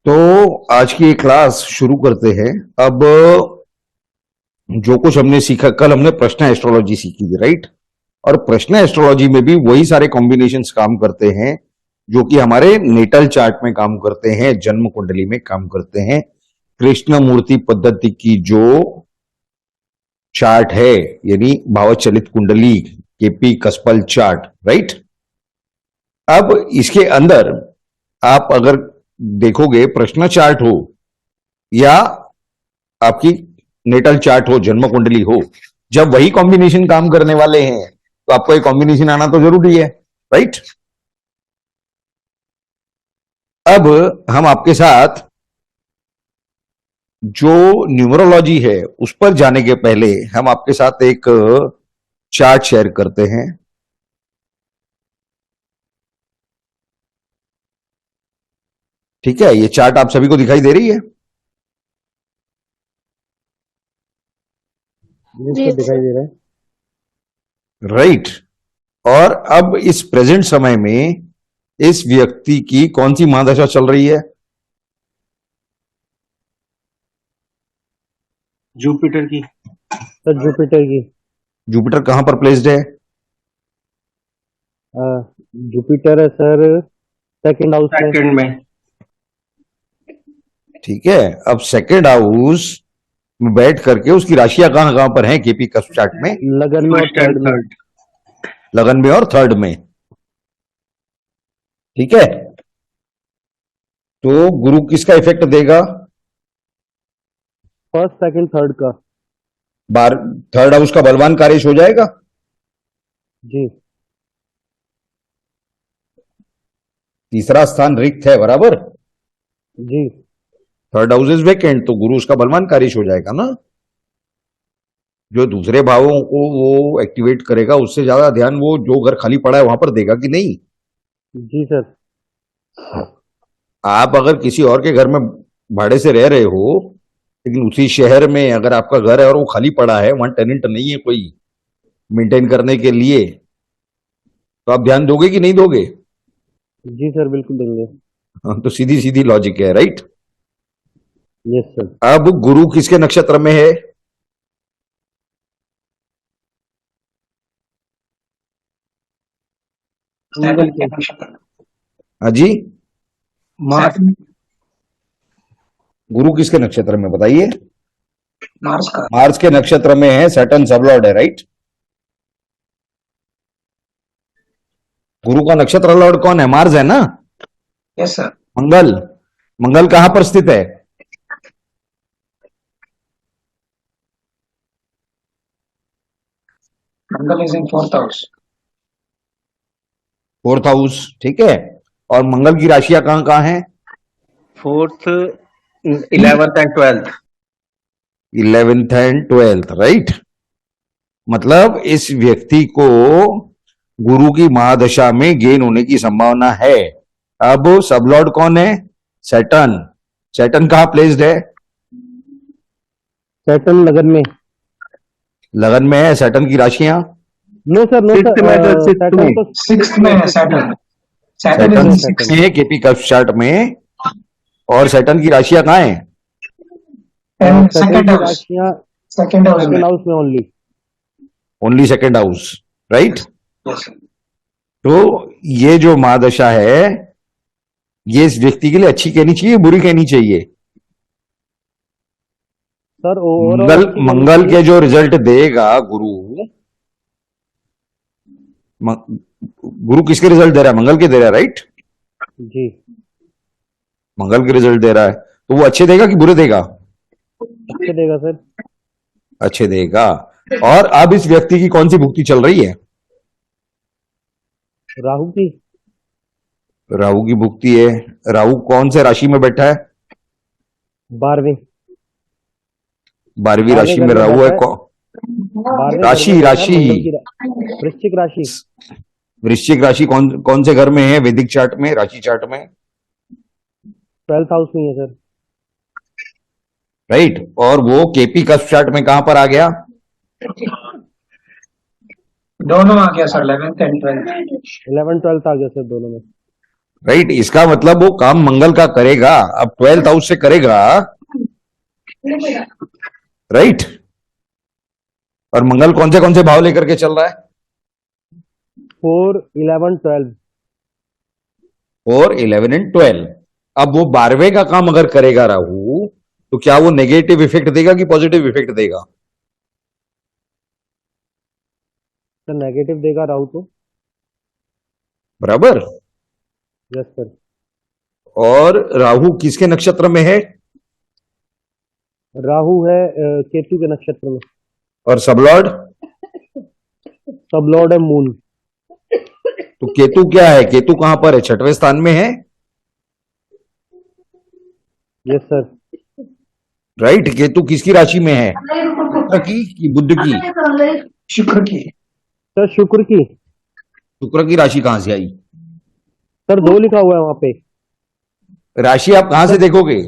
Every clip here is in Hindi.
तो आज की ये क्लास शुरू करते हैं। अब जो कुछ हमने सीखा, कल हमने प्रश्न एस्ट्रोलॉजी सीखी थी, राइट। और प्रश्न एस्ट्रोलॉजी में भी वही सारे कॉम्बिनेशंस काम करते हैं जो कि हमारे नेटल चार्ट में काम करते हैं, जन्म कुंडली में काम करते हैं। कृष्ण मूर्ति पद्धति की जो चार्ट है, यानी भावचलित कुंडली, केपी कस्पल चार्ट, राइट। अब इसके अंदर आप अगर देखोगे, प्रश्न चार्ट हो या आपकी नेटल चार्ट हो, जन्म कुंडली हो, जब वही कॉम्बिनेशन काम करने वाले हैं तो आपको एक कॉम्बिनेशन आना तो जरूरी है, राइट। अब हम आपके साथ जो न्यूमरोलॉजी है उस पर जाने के पहले हम आपके साथ एक चार्ट शेयर करते हैं। ठीक है, ये चार्ट आप सभी को दिखाई दे रही है? जी दिखाई दे रहा है। राइट। और अब इस प्रेजेंट समय में इस व्यक्ति की कौन सी महादशा चल रही है? जुपिटर की। सर जुपिटर की। जुपिटर कहां पर प्लेस्ड है? जुपिटर है सर सेकंड हाउस में। सेकंड में। ठीक है, अब सेकंड हाउस में बैठ करके उसकी राशियां कहां कहां पर हैं केपी कस्प चार्ट में? लगन में और फर्स्ट एंड थर्ड में। थर्ड। लगन में और थर्ड में। ठीक है, तो गुरु किसका इफेक्ट देगा? फर्स्ट सेकंड थर्ड का। थर्ड हाउस का बलवान कार्यश हो जाएगा। जी तीसरा स्थान रिक्त है, बराबर। जी थर्ड हाउस इज वेकेंट, तो गुरु उसका बलवान कार्यश हो जाएगा ना। जो दूसरे भावों को वो एक्टिवेट करेगा, उससे ज्यादा ध्यान वो जो घर खाली पड़ा है वहां पर देगा कि नहीं? जी सर। आप अगर किसी और के घर में भाड़े से रह रहे हो, लेकिन उसी शहर में अगर आपका घर है और वो खाली पड़ा है, वहां टेनेंट नहीं है कोई मेंटेन करने के लिए, तो आप ध्यान दोगे कि नहीं दोगे? जी सर बिल्कुल देंगे। हाँ, तो सीधी सीधी लॉजिक है, राइट। Yes sir. अब गुरु किसके नक्षत्र में है? मंगल के। हाँ जी, मार्स। गुरु किसके नक्षत्र में बताइए? मार्स का। मार्स के नक्षत्र में है, सैटर्न सबलॉर्ड है, राइट। गुरु का नक्षत्र लॉर्ड कौन है? मार्स है ना। Yes sir. मंगल। मंगल कहां पर स्थित है? Mangal is in fourth house. Fourth house, ठीक है। और मंगल की राशियां कहां कहां हैं? Fourth, 11th and 12th। 11th and 12th, right. मतलब इस व्यक्ति को गुरु की महादशा में गेन होने की संभावना है। अब सबलॉर्ड कौन है? सैटर्न। सैटर्न कहां प्लेस्ड है? सैटर्न लगन में। लगन में है। सैटर्न की राशियां? No sir no sixth sir. में तो सिक्स्थ में। सैटर्न तो सिक्स्थ में है Saturn. Saturn Saturn is in six sixth. में केपी कफ चार्ट में। और सैटर्न की राशियां कहां हैं? एंड सैटर्न सेकंड की हाउस। राशियां सेकंड हाउस में। सेकंड हाउस में only. Only second house, right. Yes sir. तो ये जो महादशा है, ये इस व्यक्ति के लिए अच्छी कहनी चाहिए, बुरी कहनी चाहिए? सर ओवरऑल मंगल अच्छी मंगल कहनी के जो रिजल्ट देगा गुरु, गुरु किसके रिजल्ट दे रहा है? मंगल के दे रहा है, राइट। चाहिए। जी मंगल के रिजल्ट दे रहा है, तो वो अच्छे देगा कि बुरे देगा? अच्छे देगा सर। अच्छे देगा। और अब इस व्यक्ति की कौन सी भुक्ति चल रही है? राहु की। राहु की भुक्ति है। राहु कौन से राशि में बैठा है? 12वें। 12वीं राशि में घर में राहु है। बैठा है। 12वें घर राशि में बैठा है राशि मंगल की वृश्चिक राशि। वृश्चिक राशि कौन कौन से घर में है वैदिक चार्ट में, राशि चार्ट में? 12th हाउस में है सर। राइट। और वो केपी कस्प चार्ट में कहां पर आ गया? दोनों आ गया sir, 11th and 12th। 11 12th आ गया सर दोनों में। राइट, इसका मतलब वो काम मंगल का करेगा। अब 12th हाउस से करेगा, राइट। और मंगल कौन से भाव लेकर के चल रहा है? 4, 11, 12। और 11 एंड 12। अब वो 12वें का काम अगर करेगा राहु, तो क्या वो नेगेटिव इफेक्ट देगा कि पॉजिटिव इफेक्ट देगा? सर नेगेटिव देगा राहु तो। बराबर। Yes sir. और राहु किसके नक्षत्र में है? राहु है केतु के नक्षत्र में। और सबलॉर्ड? सब लॉर्ड है मून। तो केतु क्या है? केतु कहां पर है? 6वें स्थान में है, यस सर। राइट। केतु किसकी राशि में है? शुक्र की कि बुध की? शुक्र की। सर शुक्र की। शुक्र की राशि कहां से आई? सर 2 लिखा हुआ है वहां पे। राशि आप कहां से देखोगे?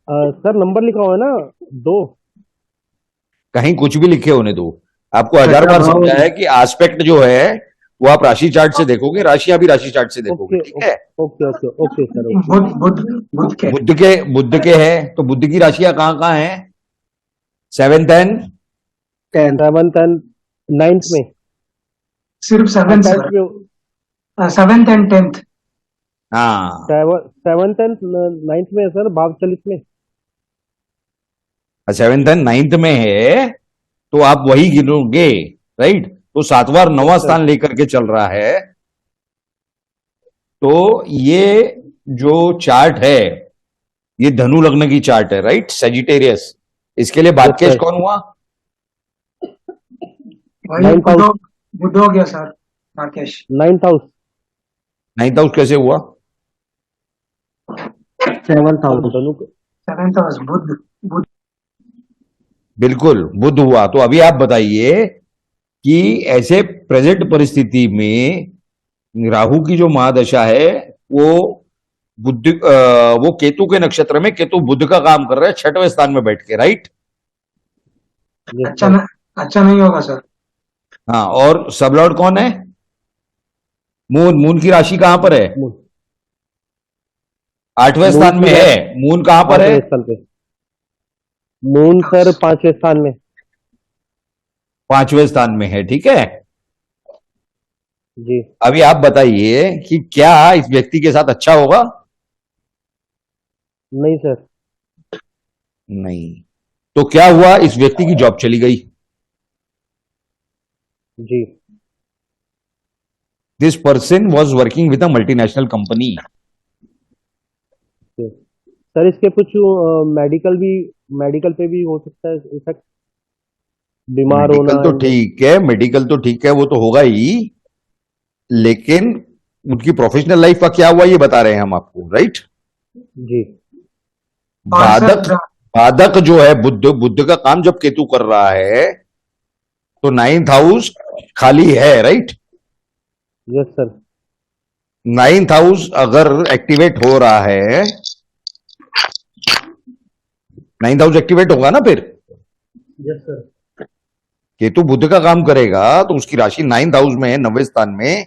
सर नंबर लिखा हुआ है ना 2। कहीं कुछ भी लिखे होने दो। आपको 1000 बार भाव- समझाया है कि एस्पेक्ट जो है वो आप राशि चार्ट से देखोगे, राशियां भी राशि चार्ट से देखोगे, ओके ठीक है। Okay okay okay sir okay. Budh Budh Budh के। बुध के है, तो बुध की राशियां कहां कहां है? 7th and 7th and 9th में। सिर्फ 7th 10th में। 7th and 10th। हाँ। 7th एंड 9th में है सर भाव चलित में। 7th एंड 9th में है, तो आप वही गिनोगे, राइट। तो 7वां और 9वां स्थान लेकर के चल रहा है। तो ये जो चार्ट है, ये धनु लग्न की चार्ट है, राइट, सेजिटेरियस। इसके लिए भाग्येश sir. कौन हुआ? वही 9th house। बुध हो गया sir, Rakesh. 9th house. 9th house कैसे हुआ? 7th house. 7th हाउस बुध बुध। बिल्कुल, बुध हुआ। तो अभी आप बताइए कि ऐसे प्रेजेंट परिस्थिति में राहु की जो महादशा है वो वो केतु के नक्षत्र में, केतु बुध का काम कर रहा है 6वें स्थान में बैठ के, राइट। अच्छा नहीं होगा सर। हाँ, और सबलॉर्ड कौन है? मून की राशि कहां पर है? 8वें स्थान में है। मून कहां पर है? मून सर 5वें स्थान में। 5वें स्थान में है, ठीक है। जी। अभी आप बताइए कि क्या इस व्यक्ति के साथ अच्छा होगा? नहीं सर। नहीं। तो क्या हुआ? इस व्यक्ति की जॉब चली गई। जी। This person was working with a multinational company. Sir इसके कुछ मेडिकल पे भी हो सकता है इफेक्ट, बीमार होना। मेडिकल तो ठीक है, मेडिकल तो ठीक है, वो तो होगा ही, लेकिन उनकी प्रोफेशनल लाइफ का क्या हुआ ये बता रहे हैं हम आपको, राइट। जी। बाधक जो है बुध का काम जब केतु कर रहा है तो 9th हाउस खाली है, right. Yes sir. 9th house अगर एक्टिवेट हो रहा है, 9th हाउस एक्टिवेट होगा ना फिर। Yes sir. केतु बुध का काम करेगा तो उसकी राशि 9th हाउस में है, 9वें स्थान में।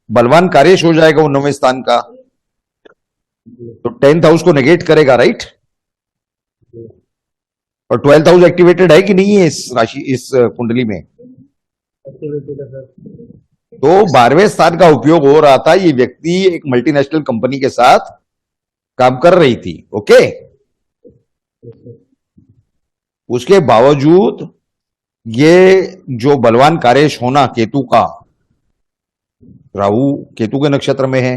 बलवान कार्यश हो जाएगा वो 9वें स्थान का, तो 10th हाउस को नेगेट करेगा, राइट। और 12th हाउस एक्टिवेटेड है कि नहीं है इस राशि, इस कुंडली में? तो 12वें स्थान का उपयोग हो रहा था। ये व्यक्ति एक मल्टीनेशनल कंपनी के साथ काम कर रही थी, ओके। उसके बावजूद ये जो बलवान कार्यश होना केतु का, राहु केतु के नक्षत्र में है,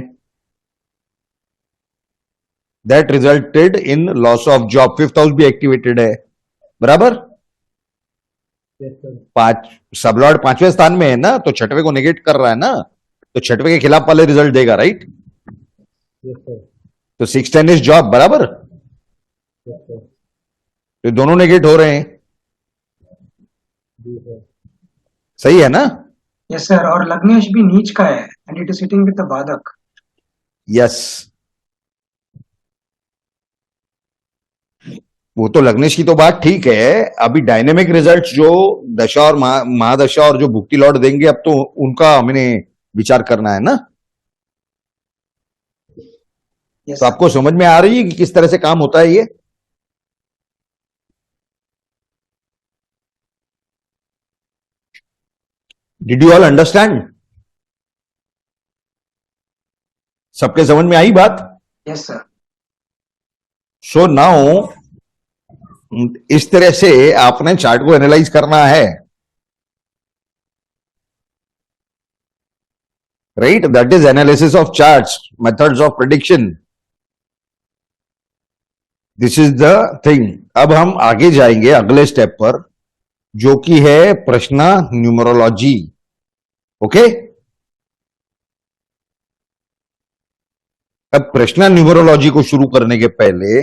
that resulted in loss of job. 5th house भी एक्टिवेटेड है, बराबर। सबलॉर्ड 5वें स्थान में है ना, तो 6वें को नेगेट कर रहा है ना, तो 6वें के खिलाफ वाले रिजल्ट देगा, राइट। तो 6 10 इज जॉब, बराबर। तो दोनों नेगेट हो रहे हैं, सही है ना? Yes sir. और लग्नेश भी नीच का है and it is sitting with the बाधक। यस, वो तो लग्नेश की तो बात ठीक है। अभी डायनेमिक रिजल्ट जो दशा और महादशा और जो भुक्ति लॉर्ड देंगे, अब तो उनका हमें विचार करना है ना। Yes, तो sir. आपको समझ में आ रही है कि किस तरह से काम होता है ये? Did you all understand? सबके समझ में आई बात? Yes, sir. सो नाउ इस तरह से आपने चार्ट को एनालाइज करना है, right? That is analysis of charts, methods of prediction. This is the thing. अब हम आगे जाएंगे अगले स्टेप पर, जो कि है प्रश्न न्यूमरोलॉजी। ओके, अब प्रश्न न्यूमरोलॉजी को शुरू करने के पहले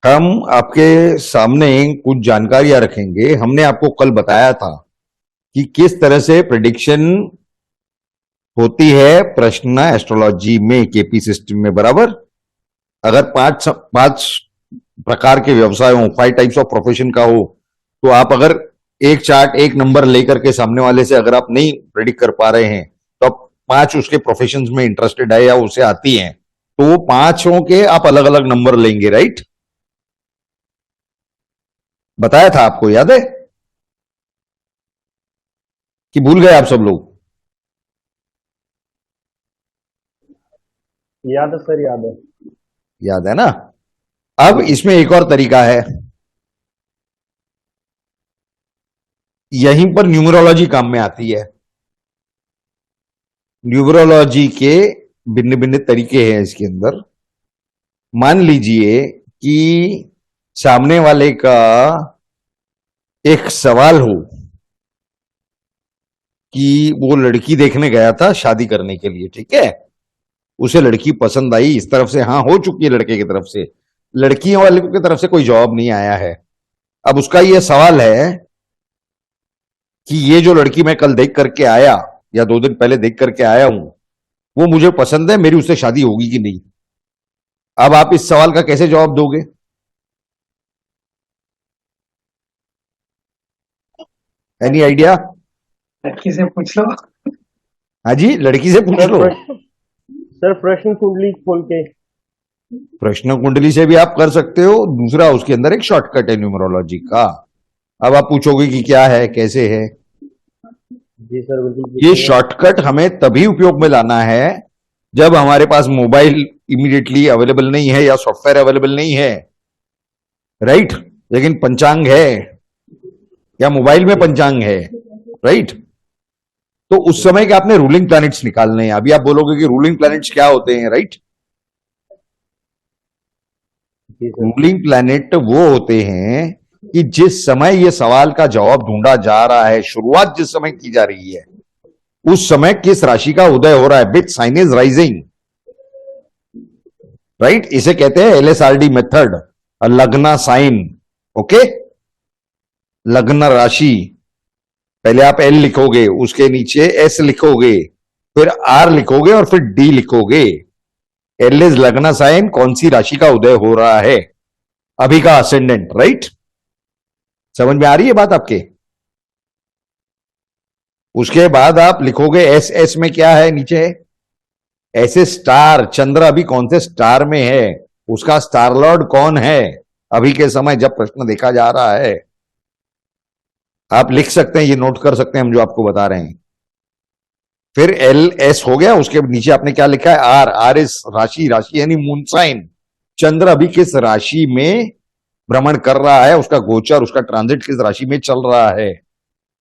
हम आपके सामने कुछ जानकारियां रखेंगे। हमने आपको कल बताया था कि किस तरह से प्रेडिक्शन होती है प्रश्न एस्ट्रोलॉजी में, केपी सिस्टम में, बराबर। अगर पांच प्रकार के व्यवसाय हो, 5 टाइप्स ऑफ प्रोफेशन का हो, तो आप अगर एक चार्ट, एक नंबर लेकर के सामने वाले से अगर आप नहीं प्रेडिक्ट कर पा रहे हैं, तो आप 5 उसके प्रोफेशन में इंटरेस्टेड है या उसे आती हैं, तो वो 5 के आप अलग अलग नंबर लेंगे, राइट? बताया था आपको, याद है कि भूल गए आप सब लोग? याद है सर, याद है। याद है ना? अब इसमें एक और तरीका है, यहीं पर न्यूमरोलॉजी काम में आती है। न्यूमरोलॉजी के भिन्न भिन्न तरीके हैं इसके अंदर। मान लीजिए कि सामने वाले का एक सवाल हो कि वो लड़की देखने गया था शादी करने के लिए, ठीक है? उसे लड़की पसंद आई, इस तरफ से हाँ हो चुकी है लड़के की तरफ से, लड़कियों वाले की तरफ से कोई जवाब नहीं आया है। अब उसका ये सवाल है कि ये जो लड़की मैं कल देख करके आया या 2 दिन पहले देख करके आया हूं, वो मुझे पसंद है, मेरी उससे शादी होगी कि नहीं? अब आप इस सवाल का कैसे जवाब दोगे? Any idea? लड़की से पूछ लो। हाँ जी, लड़की से पूछ लो। सर प्रश्न कुंडली खोल के। प्रश्न कुंडली से भी आप कर सकते हो। दूसरा, उसके अंदर एक शॉर्टकट है न्यूमरोलॉजी का। अब आप पूछोगे कि क्या है, कैसे है? जी सर, बिल्कुल। ये शॉर्टकट हमें तभी उपयोग में लाना है जब हमारे पास मोबाइल इमीडिएटली अवेलेबल नहीं है या सॉफ्टवेयर अवेलेबल नहीं है, राइट? लेकिन पंचांग है या मोबाइल में पंचांग है, राइट? तो उस समय के आपने रूलिंग प्लैनेट्स निकालने हैं। अभी आप बोलोगे कि रूलिंग प्लैनेट्स क्या होते हैं, राइट? जी सर। रूलिंग प्लैनेट वो होते हैं कि जिस समय ये सवाल का जवाब ढूंढा जा रहा है, शुरुआत जिस समय की जा रही है, उस समय किस राशि का उदय हो रहा है, which sign is rising, right? इसे कहते हैं LSRD मेथड, लग्न साइन। ओके, लग्न राशि, पहले आप L लिखोगे, उसके नीचे S लिखोगे, फिर R लिखोगे और फिर D लिखोगे। L इज लग्न साइन, कौन सी राशि का उदय हो रहा है, अभी का असेंडेंट, राइट? समझ में आ रही है बात आपके? उसके बाद आप लिखोगे SS में क्या है नीचे, ऐसे स्टार, चंद्र अभी कौन से स्टार में है, उसका स्टार लॉर्ड कौन है अभी के समय जब प्रश्न देखा जा रहा है। आप लिख सकते हैं, ये नोट कर सकते हैं हम जो आपको बता रहे हैं। फिर LS हो गया, उसके नीचे आपने क्या लिखा है, R इस राशि, राशि यानी मून साइन, चंद्र अभी किस राशि में भ्रमण कर रहा है, उसका गोचर, उसका ट्रांजिट किस राशि में चल रहा है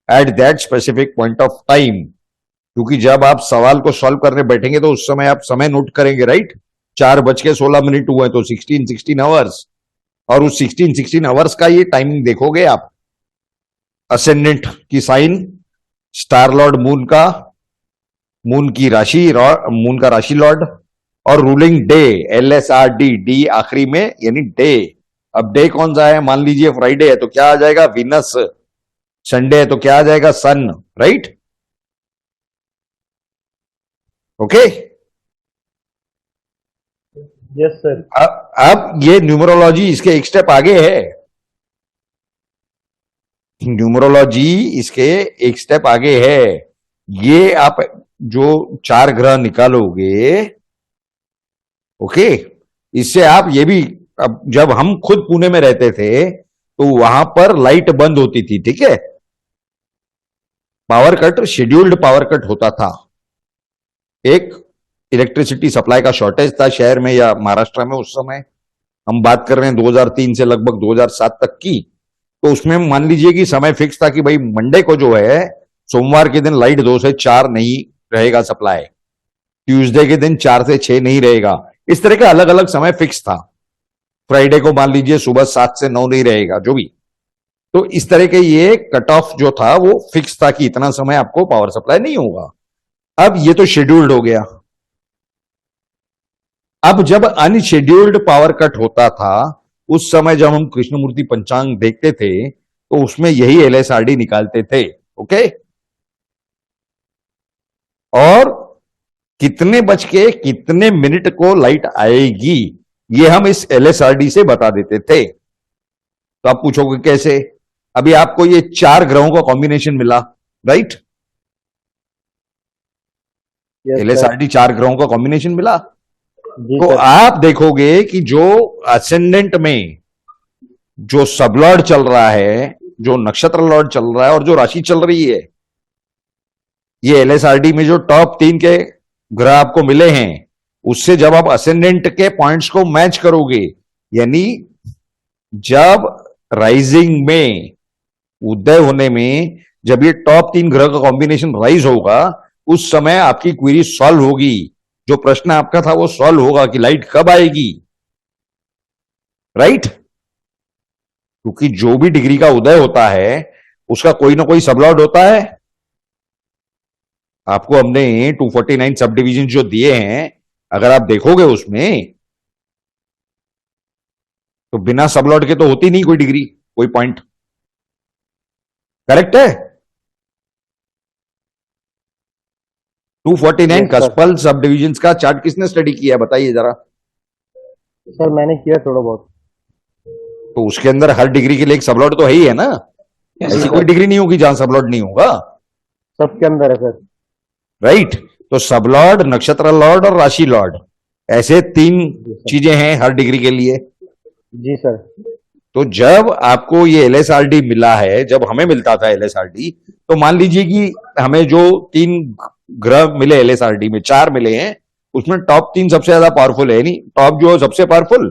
at that specific point of time. क्योंकि जब आप सवाल को सॉल्व करने बैठेंगे तो उस समय आप समय नोट करेंगे, राइट? 4:16 हुए तो 16 आवर्स, और उस 16 आवर्स का ये टाइमिंग देखोगे आप। असेंडेंट की साइन, स्टार लॉर्ड मून का, मून की राशि, मून का राशि लॉर्ड, और रूलिंग डे LSRD, डी आखिरी में यानी डे। अब डे कौन सा है, मान लीजिए फ्राइडे है तो क्या आ जाएगा, विनस। संडे है तो क्या आ जाएगा, सन, राइट? Okay, yes sir. अब ये न्यूमरोलॉजी इसके एक स्टेप आगे है। न्यूमरोलॉजी इसके एक स्टेप आगे है। ये आप जो 4 ग्रह निकालोगे, ओके, इससे आप ये भी, अब जब हम खुद पुणे में रहते थे तो वहां पर लाइट बंद होती थी, ठीक है, power cut, scheduled power cut होता था, एक इलेक्ट्रिसिटी सप्लाई का शॉर्टेज था शहर में या महाराष्ट्र में उस समय, हम बात कर रहे हैं 2003 से लगभग 2007 तक की। तो उसमें मान लीजिए कि समय फिक्स था कि भाई मंडे को जो है, सोमवार के दिन लाइट 2 से 4 नहीं रहेगा सप्लाई, ट्यूसडे के दिन 4 से 6 नहीं रहेगा, इस तरह का अलग अलग समय फिक्स था। फ्राइडे को मान लीजिए सुबह 7 से 9 नहीं रहेगा, जो भी। तो इस तरह के ये कट ऑफ जो था वो फिक्स था कि इतना समय आपको पावर सप्लाई नहीं होगा। अब ये तो शेड्यूल्ड हो गया। अब जब अनशेड्यूल्ड पावर कट होता था, उस समय जब हम कृष्णमूर्ति पंचांग देखते थे तो उसमें यही एलएसआरडी निकालते थे, ओके। और कितने बज के कितने मिनट को लाइट आएगी ये हम इस एलएसआरडी से बता देते थे। तो आप पूछोगे कैसे? अभी आपको ये 4 ग्रहों का कॉम्बिनेशन मिला, राइट? Yes sir. एलएसआरडी 4 ग्रहों का कॉम्बिनेशन मिला। जी तो सर। आप देखोगे कि जो असेंडेंट में जो सबलॉर्ड चल रहा है, जो नक्षत्र लॉर्ड चल रहा है और जो राशि चल रही है, ये एलएसआरडी में जो टॉप 3 के ग्रह आपको मिले हैं, उससे जब आप असेंडेंट के पॉइंट्स को मैच करोगे, यानी जब राइजिंग में, उदय होने में जब ये टॉप 3 ग्रह का कॉम्बिनेशन राइज होगा, उस समय आपकी क्वेरी सॉल्व होगी। जो प्रश्न आपका था वो सॉल्व होगा कि लाइट कब आएगी, राइट? क्योंकि जो भी डिग्री का उदय होता है उसका कोई ना कोई सबलॉर्ड होता है। आपको हमने 249 सब डिविजन जो दिए हैं, अगर आप देखोगे उसमें, तो बिना सबलॉर्ड के तो होती नहीं कोई डिग्री, कोई पॉइंट। करेक्ट है? 249 Yes, sir. कस्पल सब डिविजन का चार्ट किसने स्टडी किया है बताइए जरा। सर मैंने किया थोड़ा बहुत। तो उसके अंदर हर डिग्री के लिए एक सबलॉर्ड तो है ही है ना। Yes, ऐसी sir. कोई डिग्री नहीं होगी जहां सबलॉर्ड नहीं होगा, सबके अंदर है सर। राइट? तो सबलॉर्ड, नक्षत्र लॉर्ड और राशि लॉर्ड, ऐसे 3 चीजें हैं हर डिग्री के लिए। जी सर। तो जब आपको ये एलएसआरडी मिला है, जब हमें मिलता था एलएसआरडी, तो मान लीजिए कि हमें जो 3 ग्रह मिले एलएसआरडी में, 4 मिले हैं, उसमें टॉप 3 सबसे ज्यादा पावरफुल है, नहीं टॉप जो है सबसे पावरफुल,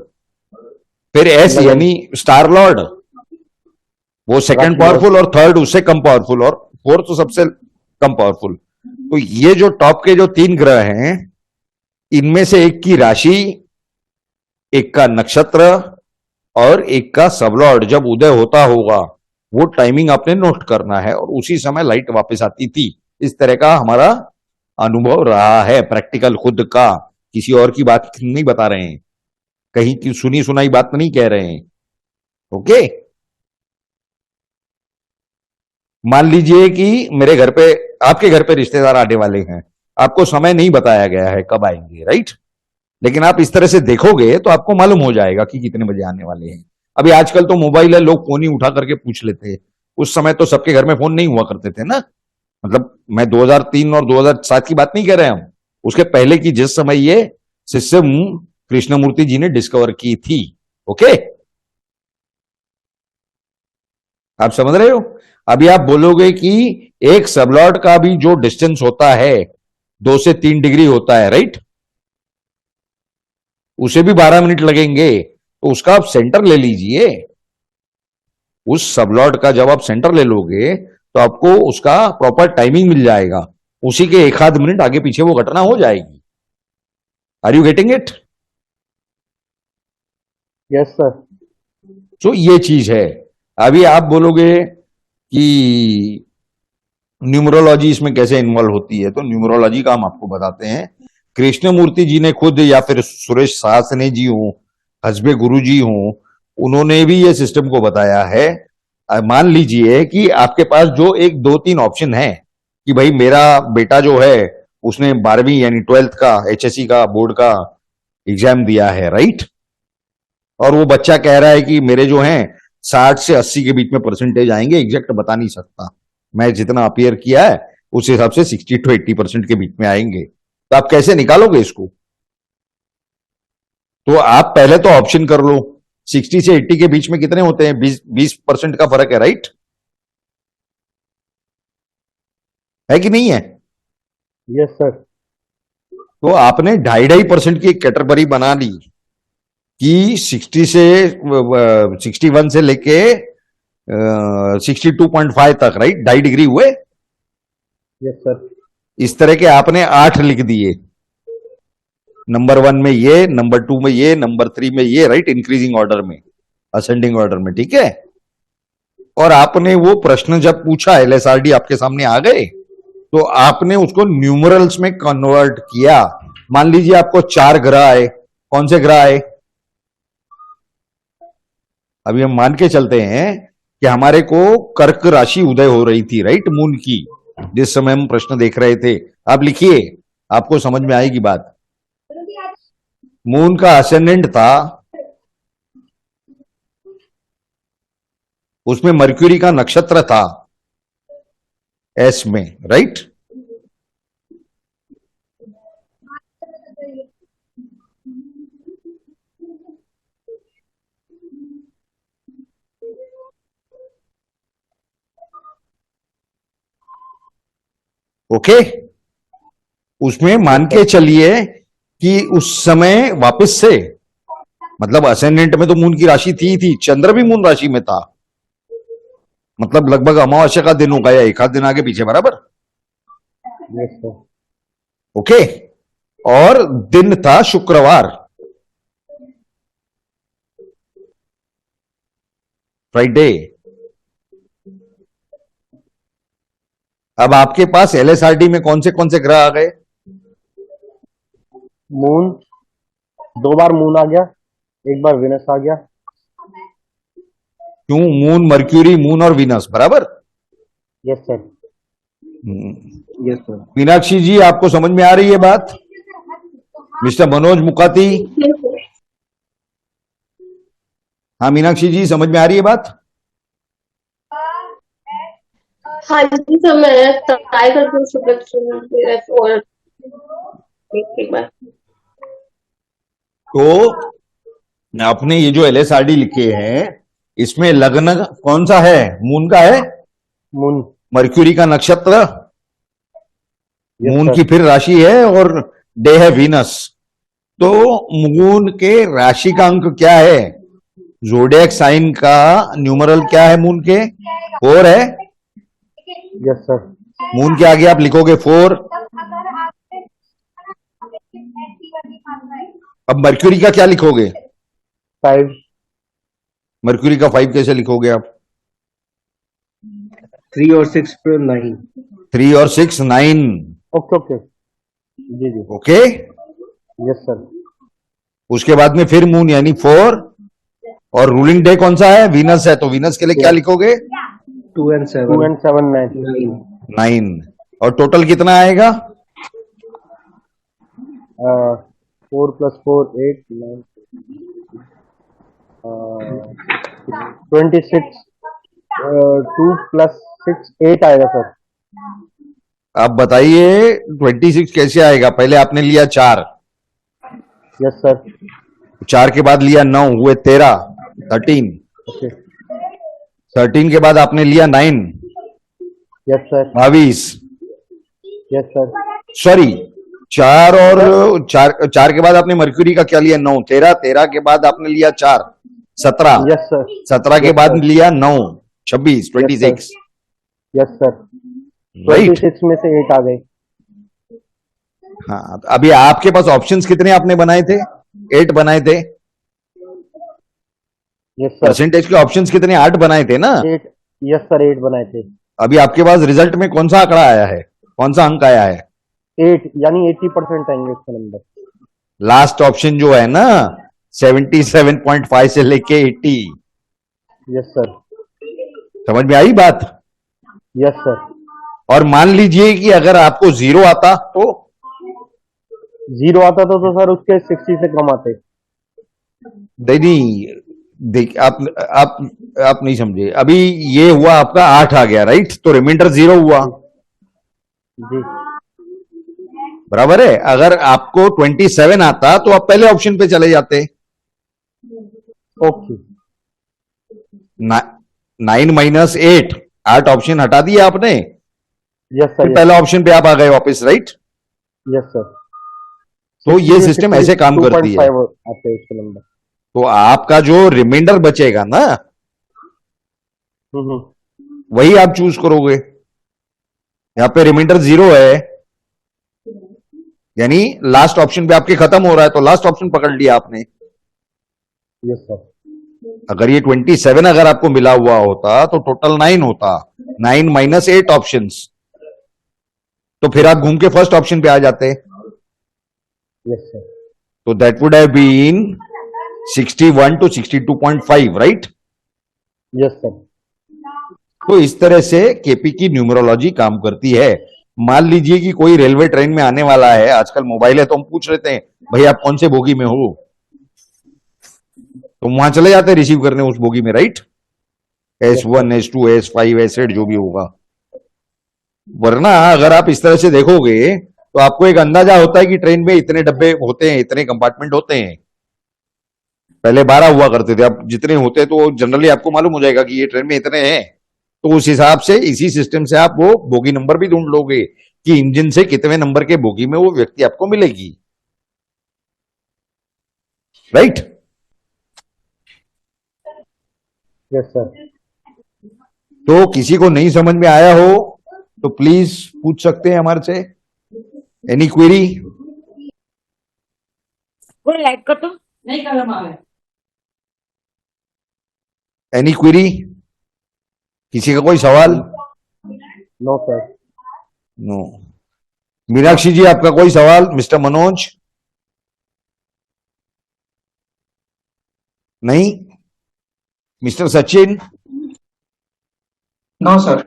फिर एस यानी स्टार लॉर्ड, वो सेकंड पावरफुल, और थर्ड उससे कम पावरफुल, और फोर्थ सबसे कम पावरफुल। तो ये जो टॉप के जो 3 ग्रह हैं, इनमें से एक की राशि, एक का नक्षत्र और एक का सबलॉर्ड जब उदय होता होगा, वो टाइमिंग आपने नोट करना है, और उसी समय लाइट वापस आती थी। इस तरह का हमारा अनुभव रहा है, प्रैक्टिकल खुद का, किसी और की बात नहीं बता रहे हैं, कहीं की सुनी सुनाई बात नहीं कह रहे हैं, ओके। मान लीजिए कि मेरे घर पे, आपके घर पे रिश्तेदार आने वाले हैं, आपको समय नहीं बताया गया है कब आएंगे, राइट? लेकिन आप इस तरह से देखोगे तो आपको मालूम हो जाएगा कि कितने बजे आने वाले हैं। अभी आजकल तो मोबाइल है, लोग फोन ही उठा करके पूछ लेते हैं। उस समय तो सबके घर में फोन नहीं हुआ करते थे ना। मतलब मैं 2003 और 2007 की बात नहीं कर रहे हम, उसके पहले की, जिस समय ये सिस्टम कृष्णमूर्ति जी ने डिस्कवर की थी, ओके। आप समझ रहे हो? अभी आप बोलोगे कि एक सबलॉर्ड का भी जो डिस्टेंस होता है 2 से 3 डिग्री होता है, राइट? उसे भी 12 मिनट लगेंगे, तो उसका आप सेंटर ले लीजिए। उस सबलॉर्ड का जब आप सेंटर ले लोगे तो आपको उसका प्रॉपर टाइमिंग मिल जाएगा, उसी के 1 आध मिनट आगे पीछे वो घटना हो जाएगी। Are you getting it? Yes sir. तो ये चीज है। अभी आप बोलोगे कि न्यूमरोलॉजी इसमें कैसे इन्वॉल्व होती है, तो न्यूमरोलॉजी का हम आपको बताते हैं। कृष्णमूर्ति जी ने खुद, या फिर सुरेश साहसने जी हों, हसबे गुरु जी हों, उन्होंने भी ये सिस्टम को बताया है। मान लीजिए कि आपके पास जो 1, 2, 3 ऑप्शन है कि भाई मेरा बेटा जो है उसने 12वीं यानी 12th का एचएससी का बोर्ड का एग्जाम दिया है, राइट? और वो बच्चा कह रहा है कि मेरे जो हैं 60 से 80 के बीच में परसेंटेज आएंगे, एग्जैक्ट बता नहीं सकता, मैं जितना अपियर किया है उस हिसाब से 60 to 80% के बीच में आएंगे। तो आप कैसे निकालोगे इसको? तो आप पहले तो ऑप्शन कर लो, 60 से 80 के बीच में कितने होते हैं? 20% का फर्क है, राइट? है कि नहीं है? Yes sir. तो आपने 2.5% की एक कैटेगरी बना ली कि 61 से लेके 62.5 तक, राइट? 2.5 डिग्री हुए। Yes sir. इस तरह के आपने 8 लिख दिए, नंबर 1 में ये, नंबर 2 में ये, नंबर 3 में ये, राइट? इंक्रीजिंग ऑर्डर में, असेंडिंग ऑर्डर में, ठीक है? और आपने वो प्रश्न जब पूछा, एलएसआरडी आपके सामने आ गए, तो आपने उसको न्यूमरल्स में कन्वर्ट किया। मान लीजिए आपको 4 ग्रह आए, कौन से ग्रह आए? अभी हम मान के चलते हैं कि हमारे को कर्क राशि उदय हो रही थी, राइट? मून की, जिस समय हम प्रश्न देख रहे थे। आप लिखिए, आपको समझ में आएगी बात। मून का असेंडेंट था, उसमें मर्क्यूरी का नक्षत्र था एस में, राइट? ओके, उसमें मान के चलिए कि उस समय वापस से, मतलब असेंडेंट में तो मून की राशि थी, चंद्र भी मून राशि में था, मतलब लगभग अमावस्या का दिन होगा या एक आध दिन आगे पीछे, बराबर? Yes sir. ओके, और दिन था शुक्रवार, फ्राइडे। अब आपके पास एलएसआरडी में कौन से ग्रह आ गए? मून, 2 बार मून आ गया, 1 बार विनस आ गया। क्यों? मून, मर्क्यूरी, मून और विनस, बराबर? Yes sir. Yes sir. Meenakshi ji, आपको समझ में आ रही है बात? मिस्टर मनोज मुकाती, हाँ मीनाक्षी जी, समझ में आ रही है बात? हाँ जी सर, मैं ट्राई करती हूँ सुबह और एक बार। तो आपने ये जो एलएसआरडी लिखे हैं, इसमें लग्न कौन सा है? मून का है, मून। मर्क्यूरी का नक्षत्र, Yes, मून sir. की फिर राशि है, और डे है वीनस। तो मून के राशि का अंक क्या है? ज़ोडिएक साइन का न्यूमरल क्या है मून के? 4 है। Yes sir. मून के आगे आप लिखोगे 4। अब मर्क्यूरी का क्या लिखोगे? 5। मर्क्यूरी का 5 कैसे लिखोगे आप? 3 और 6 पे 9। 3 और 6 9। Okay okay. जी जी। Okay, yes sir. उसके बाद में फिर मून यानी 4, और रूलिंग डे कौन सा है? वीनस है, तो वीनस के लिए क्या लिखोगे? 2 and 7 9। 9। और टोटल कितना आएगा? 4 + 4 8 9 26। 2 + 6 8 आएगा सर। आप बताइए 26 कैसे आएगा? पहले आपने लिया 4, यस सर। 4 के बाद लिया 9, हुए 13, 13। ओके। 13 के बाद आपने लिया 9, yes sir. 22। Yes sir. Sorry, 4 और 4 के बाद आपने मर्क्यूरी का क्या लिया? 9, 13, 13 के बाद आपने लिया 4, 17, यस सर। 17 के Yes, बाद sir. लिया 9, 26, 26, यस सर। राइट? 26 में से 8 आ गए। हाँ, अभी आपके पास ऑप्शंस कितने आपने बनाए थे? 8 बनाए थे। Yes sir. परसेंटेज के ऑप्शंस कितने? 8 बनाए थे ना? 8। यस सर, 8 बनाए थे। अभी आपके पास रिजल्ट में कौन सा आंकड़ा आया है? कौन सा अंक आया है? 8 यानी 80% आएंगे इसका नंबर। लास्ट ऑप्शन जो है ना, 77.5 से लेके 80। Yes sir. समझ में आई बात? Yes sir. और मान लीजिए कि अगर आपको 0 आता तो? 0 आता तो सर उसके 60 से कम आते। नहीं, देख आप नहीं समझे। अभी ये हुआ आपका 8 आ गया, राइट? तो रिमाइंडर 0 हुआ, जी। बराबर है? अगर आपको 27 आता तो आप पहले ऑप्शन पे चले जाते, ओके 9 माइनस 8, 8 ऑप्शन हटा दिया आपने, यस फिर सर पहला ऑप्शन पे आप आ गए वापस, राइट? यस सर तो ये सिस्टम ऐसे काम करती है। 2.5 आते हैं इसके नंबर। तो आपका जो रिमाइंडर बचेगा ना, हम्म वही आप चूज करोगे। यहाँ पे रिमाइंडर 0 है, यानी लास्ट ऑप्शन पे आपके खत्म हो रहा है, तो लास्ट ऑप्शन पकड़ लिया आपने। यस सर अगर ये 27 अगर आपको मिला हुआ होता तो टोटल 9 होता, 9 माइनस 8 ऑप्शंस, तो फिर आप घूम के फर्स्ट ऑप्शन पे आ जाते। यस सर तो that would have been 61 to 62.5, right? Yes sir तो इस तरह से केपी की न्यूमरोलॉजी काम करती है। मान लीजिए कि कोई रेलवे ट्रेन में आने वाला है, आजकल मोबाइल है तो हम पूछ लेते हैं भाई आप कौन से बोगी में हो, तो वहां चले जाते हैं रिसीव करने उस बोगी में, right? S1 S2 S5 S8 जो भी होगा। वरना अगर आप इस तरह से देखोगे तो आपको एक अंदाजा होता है कि ट्रेन में इतने डब्बे होते हैं, इतने कंपार्टमेंट होते हैं। पहले 12 हुआ करते थे, अब जितने होते हैं तो जनरली आपको मालूम हो जाएगा कि ये ट्रेन में इतने हैं। तो उस हिसाब से इसी सिस्टम से आप वो बोगी नंबर भी ढूंढ लोगे कि इंजन से कितने नंबर के बोगी में वो व्यक्ति आपको मिलेगी, राइट? यस सर तो किसी को नहीं समझ में आया हो तो प्लीज पूछ सकते हैं हमारे से, एनी क्वेरी? कोई लाइक कर दो नहीं कर रहा एनी क्वेरी? किसी का कोई सवाल? No sir no. Meenakshi ji आपका कोई सवाल? मिस्टर मनोज? नहीं? Mister Sachin? No sir.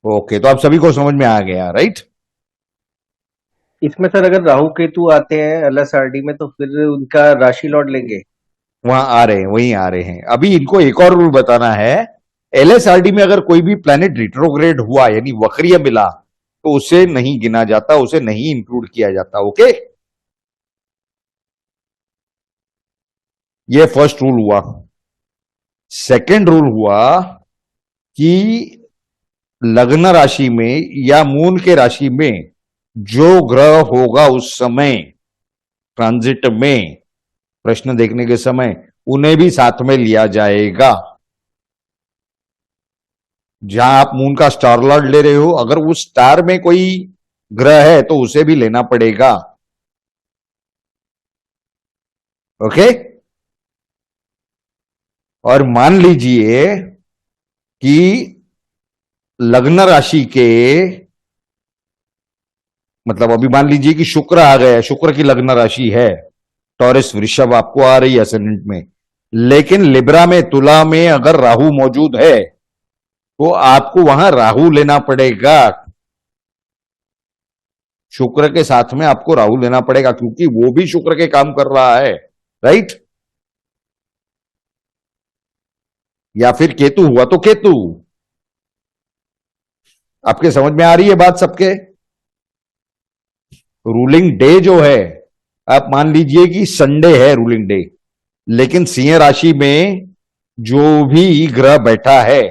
Okay, तो आप सभी को समझ में आ गया, राइट? इसमें सर अगर राहु केतु आते हैं एलएसआरडी में तो फिर उनका राशि लॉट लेंगे। वहां आ रहे हैं, वहीं आ रहे हैं। अभी इनको एक और रूल बताना है। एलएसआरडी में अगर कोई भी प्लैनेट रिट्रोग्रेड हुआ यानी वक्रीय मिला तो उसे नहीं गिना जाता, उसे नहीं इंक्लूड किया जाता। ओके, ये फर्स्ट रूल हुआ। सेकंड रूल हुआ कि लग्न राशि में या मून के राशि में जो ग्रह होगा उस समय ट्रांजिट में, प्रश्न देखने के समय, उन्हें भी साथ में लिया जाएगा। जहां आप मून का स्टार लॉर्ड ले रहे हो, अगर उस स्टार में कोई ग्रह है तो उसे भी लेना पड़ेगा। ओके? और मान लीजिए कि लग्न राशि के, मतलब अभी मान लीजिए कि शुक्र आ गया, शुक्र की लग्न राशि है टॉरस वृषभ आपको आ रही है असेंडेंट में, लेकिन लिब्रा में, तुला में अगर राहु मौजूद है तो आपको वहां राहु लेना पड़ेगा। शुक्र के साथ में आपको राहु लेना पड़ेगा क्योंकि वो भी शुक्र के काम कर रहा है, राइट? या फिर केतु हुआ तो केतु। आपके समझ में आ रही है बात सबके? रूलिंग डे जो है, आप मान लीजिए कि संडे है रूलिंग डे, लेकिन सिंह राशि में जो भी ग्रह बैठा है,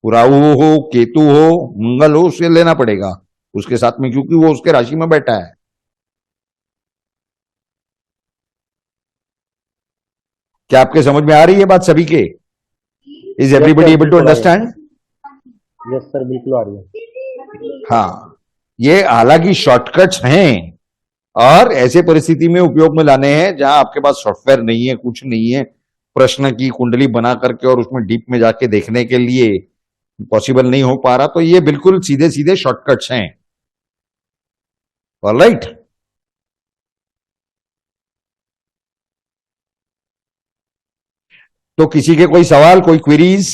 राहु हो, केतु हो, मंगल हो, उसे लेना पड़ेगा उसके साथ में क्योंकि वो उसके राशि में बैठा है। क्या आपके समझ में आ रही है बात सभी के? Is everybody able to understand? Yes sir बिल्कुल आ रही है। हाँ, ये हालांकि शॉर्टकट्स हैं और ऐसे परिस्थिति में उपयोग में लाने हैं जहां आपके पास सॉफ्टवेयर नहीं है, कुछ नहीं है, प्रश्न की कुंडली बना करके और उसमें डीप में जाके देखने के लिए पॉसिबल नहीं हो पा रहा, तो ये बिल्कुल सीधे सीधे शॉर्टकट्स हैं। ऑलराइट? तो किसी के कोई सवाल, कोई क्वेरीज?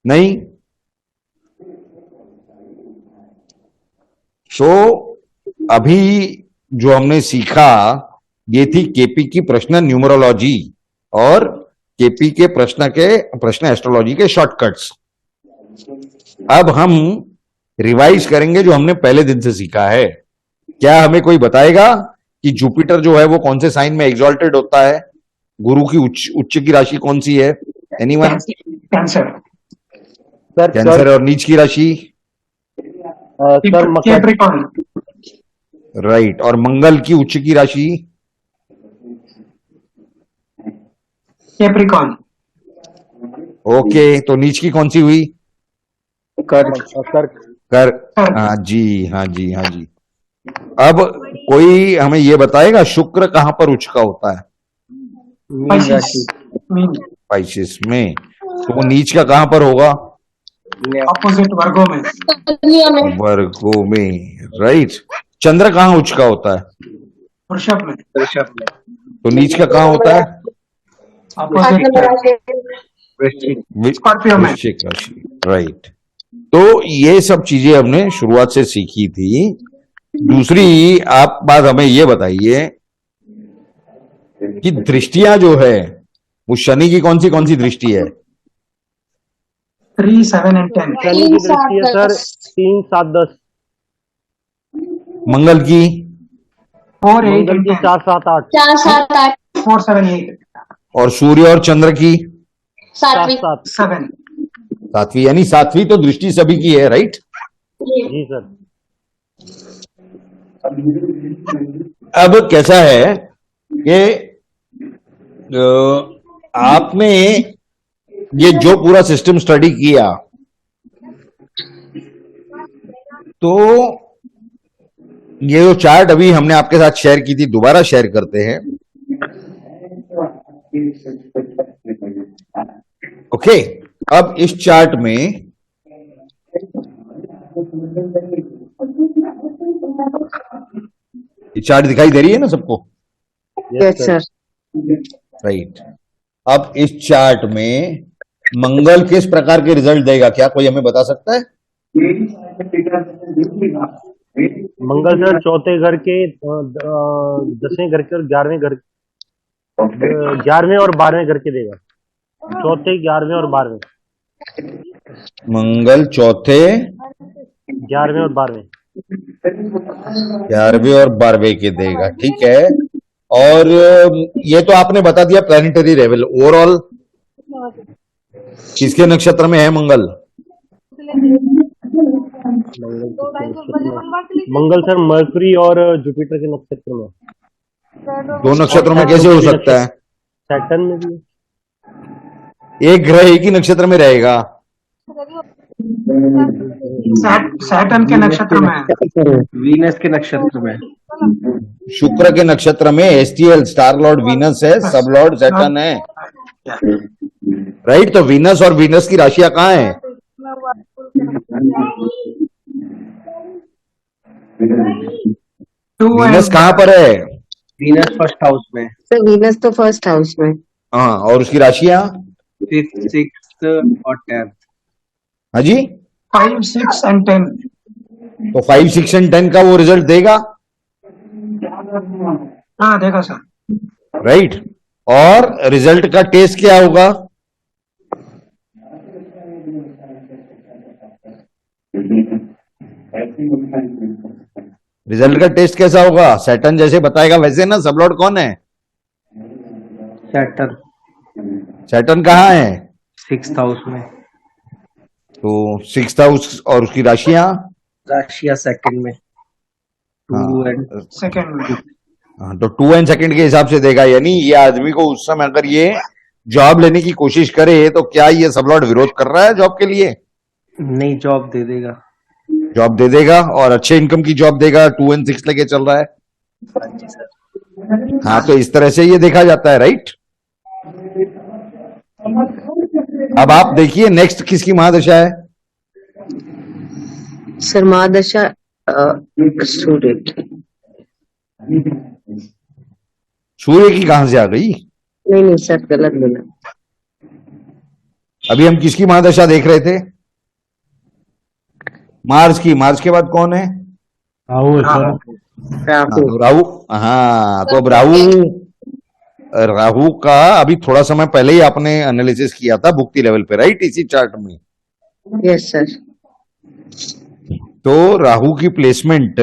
नहीं? तो अभी जो हमने सीखा ये थी केपी की प्रश्न न्यूमरोलॉजी और केपी के प्रश्न एस्ट्रोलॉजी के शॉर्टकट्स। अब हम रिवाइज करेंगे जो हमने पहले दिन से सीखा है। क्या हमें कोई बताएगा कि जुपिटर जो है वो कौन से साइन में एग्जॉल्टेड होता है, गुरु की उच्च की राशि कौन सी है, एनीवन? Cancer, sir cancer. और नीच की राशि? सर मकर, कैप्रिकॉर्न, राइट। और मंगल की उच्च की राशि? कैप्रिकॉर्न, ओके, तो नीच की कौन सी हुई? कर्क, कर। हाँ जी, हाँ जी, हाँ जी। अब कोई हमें ये बताएगा शुक्र कहां पर उच्च का होता है? मीन राशि, मीन, पाइसिस में। तो वो नीच का कहां पर होगा? ऑपोजिट वर्गों में, कन्या में, वर्गों में, राइट। चंद्र कहां उच्च का होता है? वृषभ में, वृषभ में, तो नीच का कहां होता है? आठ ऑपोजिट नंबर राशि, वृश्चिक, स्कॉर्पियो में। वृश्चिक राशि, राइट। तो ये सब चीजें हमने शुरुआत से सीखी थी। दूसरी आप बात हमें ये बताइए कि दृष्टियां जो है वो शनि की कौन सी दृष्टि है? 3, 7 and 10, शनि की दृष्टि है सर 3, 7, 10। मंगल की? 4, 8 मंगल and की 10, 4, 7, 8। 4, 7, 8, 4, 7, 8, और सूर्य और चंद्र की? 7वीं, 7, 7, सातवीं। यानी सातवीं तो दृष्टि सभी की है, राइट? जी सर। अब कैसा है कि आपने ये जो पूरा सिस्टम स्टडी किया तो ये जो चार्ट अभी हमने आपके साथ शेयर की थी दोबारा शेयर करते हैं। ओके, अब इस चार्ट में ये चार्ट दिखाई दे रही है ना सबको? Yes sir. राइट। अब इस चार्ट में मंगल किस प्रकार के रिजल्ट देगा, क्या कोई हमें बता सकता है? मंगल सर चौथे घर के 10वें घर के और 11वें घर, 11वें और 12वें घर के देगा। चौथे, 11वें और 12वें। मंगल चौथे, 11वें और 12वें। 11वें और 12वें के देगा, ठीक है। और ये तो आपने बता दिया प्लानिटरी लेवल। ओवरऑल किसके नक्षत्र में है मंगल? मंगल सर मरकरी और जुपिटर के नक्षत्र में। दो नक्षत्रों में कैसे हो सकता है? सैटर्न में भी है। एक ग्रह एक ही नक्षत्र में रहेगा। सैटर्न के नक्षत्र में है, वीनस के नक्षत्र में, शुक्र के नक्षत्र में एसटीएल स्टार लॉर्ड वीनस है, सब लॉर्ड सैटर्न है, राइट। तो वीनस और वीनस की राशियां कहाँ है? वीनस कहाँ पर है? वीनस फर्स्ट हाउस में, सर वीनस तो फर्स्ट हाउस में। हाँ, और उसकी राशियां? 5th, 6th और 10th। हाँ जी। 5, 6 and 10, तो 5, 6 एंड 10 का वो रिजल्ट देगा, हाँ देगा सर। राइट। और रिजल्ट का टेस्ट क्या होगा? रिजल्ट का टेस्ट कैसा होगा? सैटर्न जैसे बताएगा वैसे ना। सब लॉर्ड कौन है? सैटर्न सैटर्न कहाँ है? 6th हाउस में, तो 6th हाउस। और उसकी राशियां? राशिया सेकंड में, 2 and सेकंड में, हाँ, तो 2 एंड सेकंड के हिसाब से देगा। यानी ये आदमी को उस समय अगर ये जॉब लेने की कोशिश करे तो क्या ये सब लॉर्ड विरोध कर रहा है जॉब के लिए? नहीं, जॉब दे देगा। जॉब दे देगा और अच्छे इनकम की जॉब देगा। 2 एंड 6 लेके चल रहा है। हाँ जी सर। हाँ, तो इस तरह से ये देखा जाता है, राइट। अब आप देखिए नेक्स्ट किसकी महादशा है? सर महादशा सूर्य की। सूर्य की कहां से आ गई? नहीं सर गलत बोला। अभी हम किसकी महादशा देख रहे थे? मार्स की। मार्स के बाद कौन है? राहु सर। हाँ, राहु। तो राहु। हाँ, तो अब राहु का अभी थोड़ा समय पहले ही आपने एनालिसिस किया था भुक्ति लेवल पे, राइट, इसी चार्ट में। Yes sir. तो राहु की प्लेसमेंट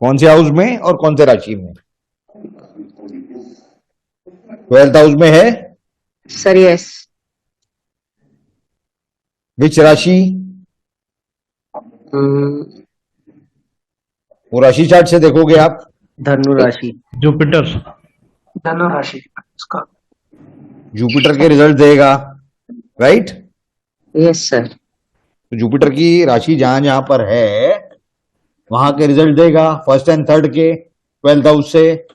कौन से हाउस में और कौन से राशि में? 12th हाउस में है। Sir yes. विच राशि? वो राशि चार्ट से देखोगे आप। धनु राशि। जुपिटर। धनु राशि उसका जुपिटर के रिजल्ट देगा, राइट? Yes sir. तो जुपिटर की राशि जहां जहां पर है वहां के रिजल्ट देगा, फर्स्ट एंड थर्ड के 12th हाउस से।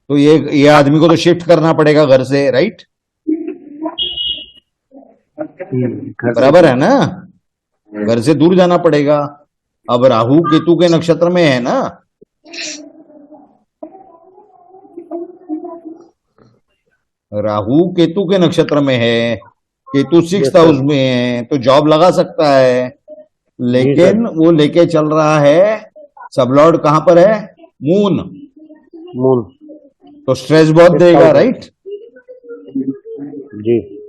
तो ये आदमी को तो शिफ्ट करना पड़ेगा घर से, राइट? घर से- बराबर है ना? घर से दूर जाना पड़ेगा। अब राहु केतु के नक्षत्र में है ना, राहु केतु के नक्षत्र में है, केतु 6th हाउस में है, तो जॉब लगा सकता है। लेकिन वो लेके चल रहा है, सब लॉर्ड कहां पर है? मून। मून। तो स्ट्रेस बहुत देगा, राइट? जी।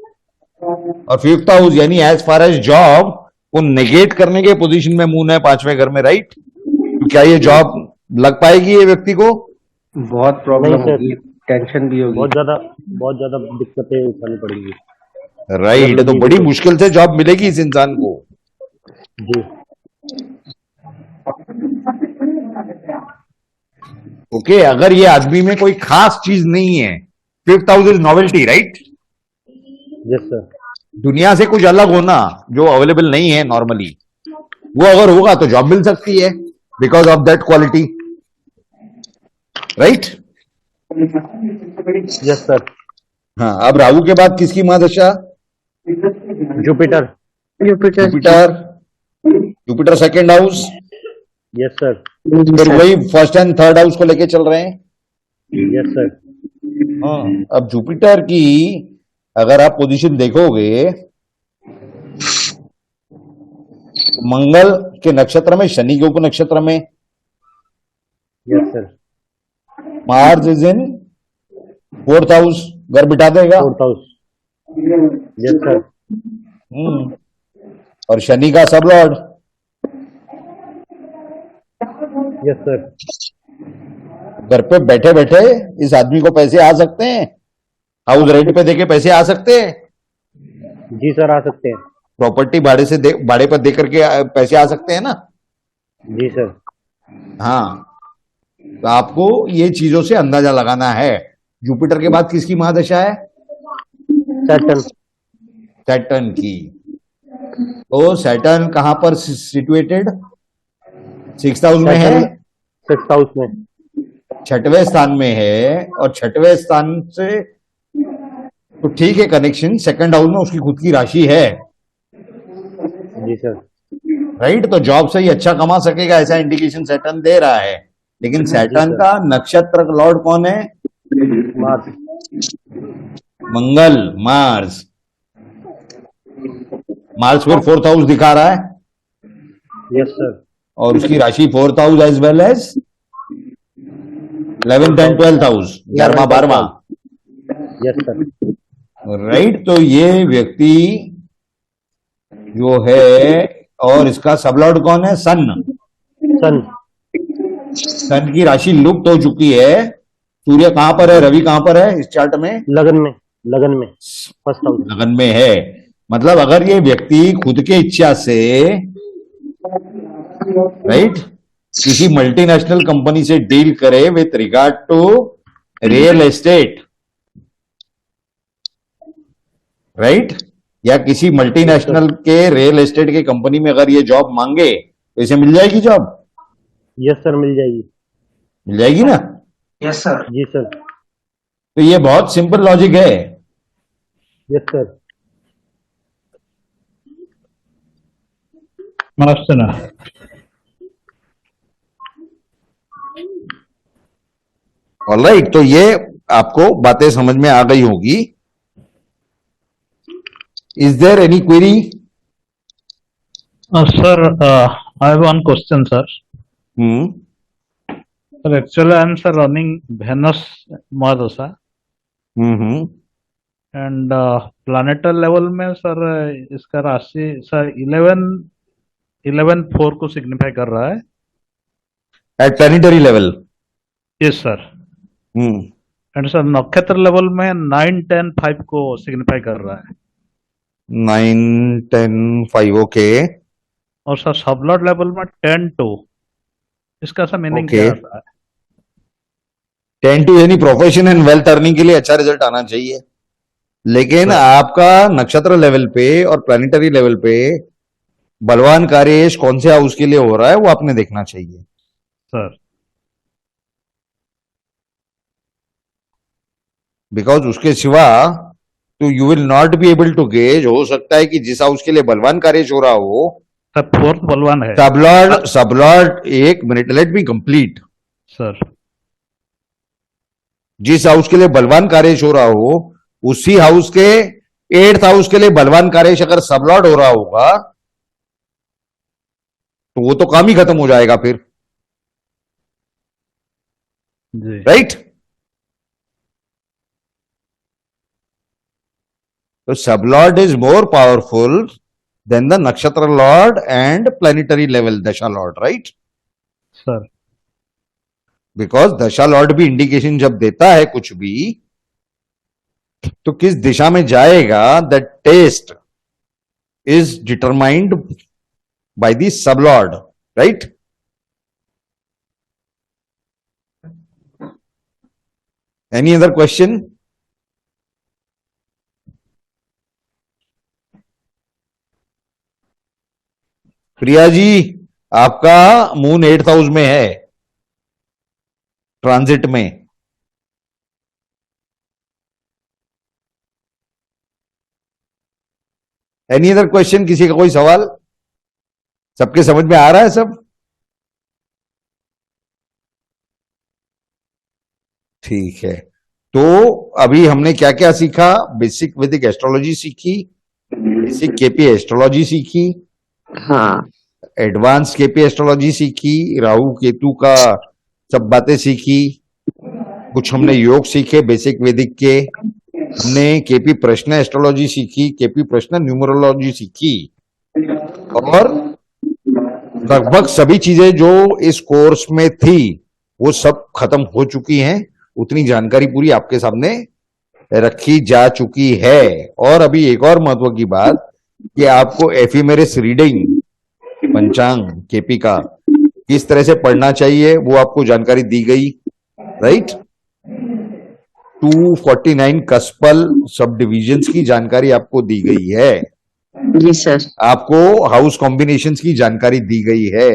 और 5th हाउस यानी एज फार एज जॉब को नेगेट करने के पोजीशन में मून है 5वें घर में, राइट? तो क्या ये जॉब लग पाएगी ये व्यक्ति को? बहुत प्रॉब्लम नहीं, सर। होगी, टेंशन भी होगी। बहुत ज्यादा दिक्कतें उठानी पड़ेंगी। राइट, तो बड़ी मुश्किल से जॉब मिलेगी इस इंसान को। जी। ओके, अगर ये आदमी में कोई खास चीज नहीं है, 5th house is novelty, right? Yes sir. दुनिया से कुछ अलग होना जो अवेलेबल नहीं है नॉर्मली, वो अगर होगा तो जॉब मिल सकती है because of that quality, right? Yes sir. हाँ, अब राहु के बाद किसकी महादशा? Jupiter. Jupiter. Jupiter. Jupiter 2nd house, yes sir. फिर वही फर्स्ट एंड थर्ड हाउस को लेके चल रहे हैं। Yes sir. हाँ, अब जुपिटर की अगर आप पोजीशन देखोगे, मंगल के नक्षत्र में, शनि के उप नक्षत्र में, yes sir. Mars is in 4th house, घर बिठा देगा। 4th house. Yes sir. और शनि का सब लॉर्ड। Yes sir. घर पे बैठे बैठे इस आदमी को पैसे आ सकते हैं, हाउस रेंट पे देके पैसे आ सकते हैं, जी सर, आ सकते हैं। प्रॉपर्टी भाड़े पर दे करके पैसे आ सकते हैं ना। जी सर। हाँ, तो आपको ये चीजों से अंदाजा लगाना है। जुपिटर के बाद किसकी महादशा है? सैटर्न। सैटर्न की। तो सैटर्न कहां पर सिचुएटेड? 6th हाउस में है, 6th हाउस में। 6वें स्थान में है, और 6वें स्थान से तो ठीक है कनेक्शन, 2nd हाउस में उसकी खुद की राशि है, जी सर। राइट? तो जॉब से ही अच्छा कमा सकेगा ऐसा इंडिकेशन सैटर्न दे रहा है। लेकिन सैटर्न का नक्षत्र लॉर्ड कौन है? मार्स। मंगल, मार्स। मार्स फिर 4th हाउस दिखा रहा है, यस सर। और उसकी राशि 4th house as well as 11th and 12th house, 11वां 12वां, यस सर। राइट? तो ये व्यक्ति जो है, और इसका सबलॉर्ड कौन है? सन। सन। सन की राशि लुप्त हो चुकी है। सूर्य कहां पर है? रवि कहां पर है इस चार्ट में? लगन में। लगन में। First house. लगन में है। मतलब अगर ये व्यक्ति खुद के इच्छा से, राइट, किसी मल्टीनेशनल कंपनी से डील करे with regard to real estate, right, या किसी मल्टीनेशनल के रियल एस्टेट के कंपनी में अगर ये जॉब मांगे तो इसे मिल जाएगी जॉब? यस सर, मिल जाएगी। मिल जाएगी ना? Yes sir. जी सर। तो ये बहुत सिंपल लॉजिक है। Yes sir. नमस्ते ना। ऑलराइट, तो ये आपको बातें समझ में आ गई होगी। Is there any query? Sir, I have one question, sir. Sir, actually, I am sir running Venus Mahadasha and planetary level में सर इसका राशि सर 11 11-4 को सिग्निफाई कर रहा है। At planetary level. Yes sir. Hmm, and sir नक्षत्र लेवल में 9-10-5 को सिग्निफाई कर रहा है। 9, 10, 5, ओके और सर सबलॉर्ड लेवल में 10-2, इसका सर मीनिंग ओके। क्या आता है? 10 टू यानी प्रोफेशन एंड वेल्थ अर्निंग के लिए अच्छा रिजल्ट आना चाहिए, लेकिन आपका नक्षत्र लेवल पे और प्लैनेटरी लेवल पे बलवान कार्येश कौन से हाउस के लिए हो रहा है वो आपने देखना चाहिए। सर बिकॉज उसके सिवा तो you will not be able to gauge. हो सकता है कि जिस हाउस के लिए बलवान कार्येश हो रहा हो, सर फोर्थ बलवान है सबलॉर्ड एक minute, let me complete. Sir. जिस हाउस के लिए बलवान कार्येश हो रहा हो, उसी हाउस के 8th हाउस के लिए बलवान कार्येश अगर सबलॉर्ड हो रहा होगा तो वो तो काम ही खत्म हो जाएगा फिर, जी राइट। तो sublord is more powerful than the नक्षत्र लॉर्ड एंड प्लैनेटरी लेवल दशा लॉर्ड, राइट। सर। बिकॉज दशा लॉर्ड भी इंडिकेशन जब देता है कुछ भी तो किस दिशा में जाएगा, the test is determined by the sublord, right. Any other question? Priya ji, आपका मून 8th हाउस में है ट्रांजिट में। Any other question? किसी का कोई सवाल? सबके समझ में आ रहा है सब? ठीक है। तो अभी हमने क्या क्या सीखा? बेसिक वैदिक एस्ट्रोलॉजी सीखी, बेसिक केपी एस्ट्रोलॉजी सीखी, हाँ एडवांस केपी एस्ट्रोलॉजी सीखी, राहु केतु का सब बातें सीखी, कुछ हमने योग सीखे बेसिक वैदिक के, हमने केपी प्रश्न एस्ट्रोलॉजी सीखी, केपी प्रश्न न्यूमरोलॉजी सीखी, और लगभग सभी चीजें जो इस कोर्स में थी वो सब खत्म हो चुकी हैं। उतनी जानकारी पूरी आपके सामने रखी जा चुकी है। और अभी एक और महत्व की बात कि आपको एफिमेरिस रीडिंग पंचांग केपी का किस तरह से पढ़ना चाहिए वो आपको जानकारी दी गई, राइट। 249 कस्पल सब डिविजन्स की जानकारी आपको दी गई है, जी सर। आपको हाउस कॉम्बिनेशंस की जानकारी दी गई है,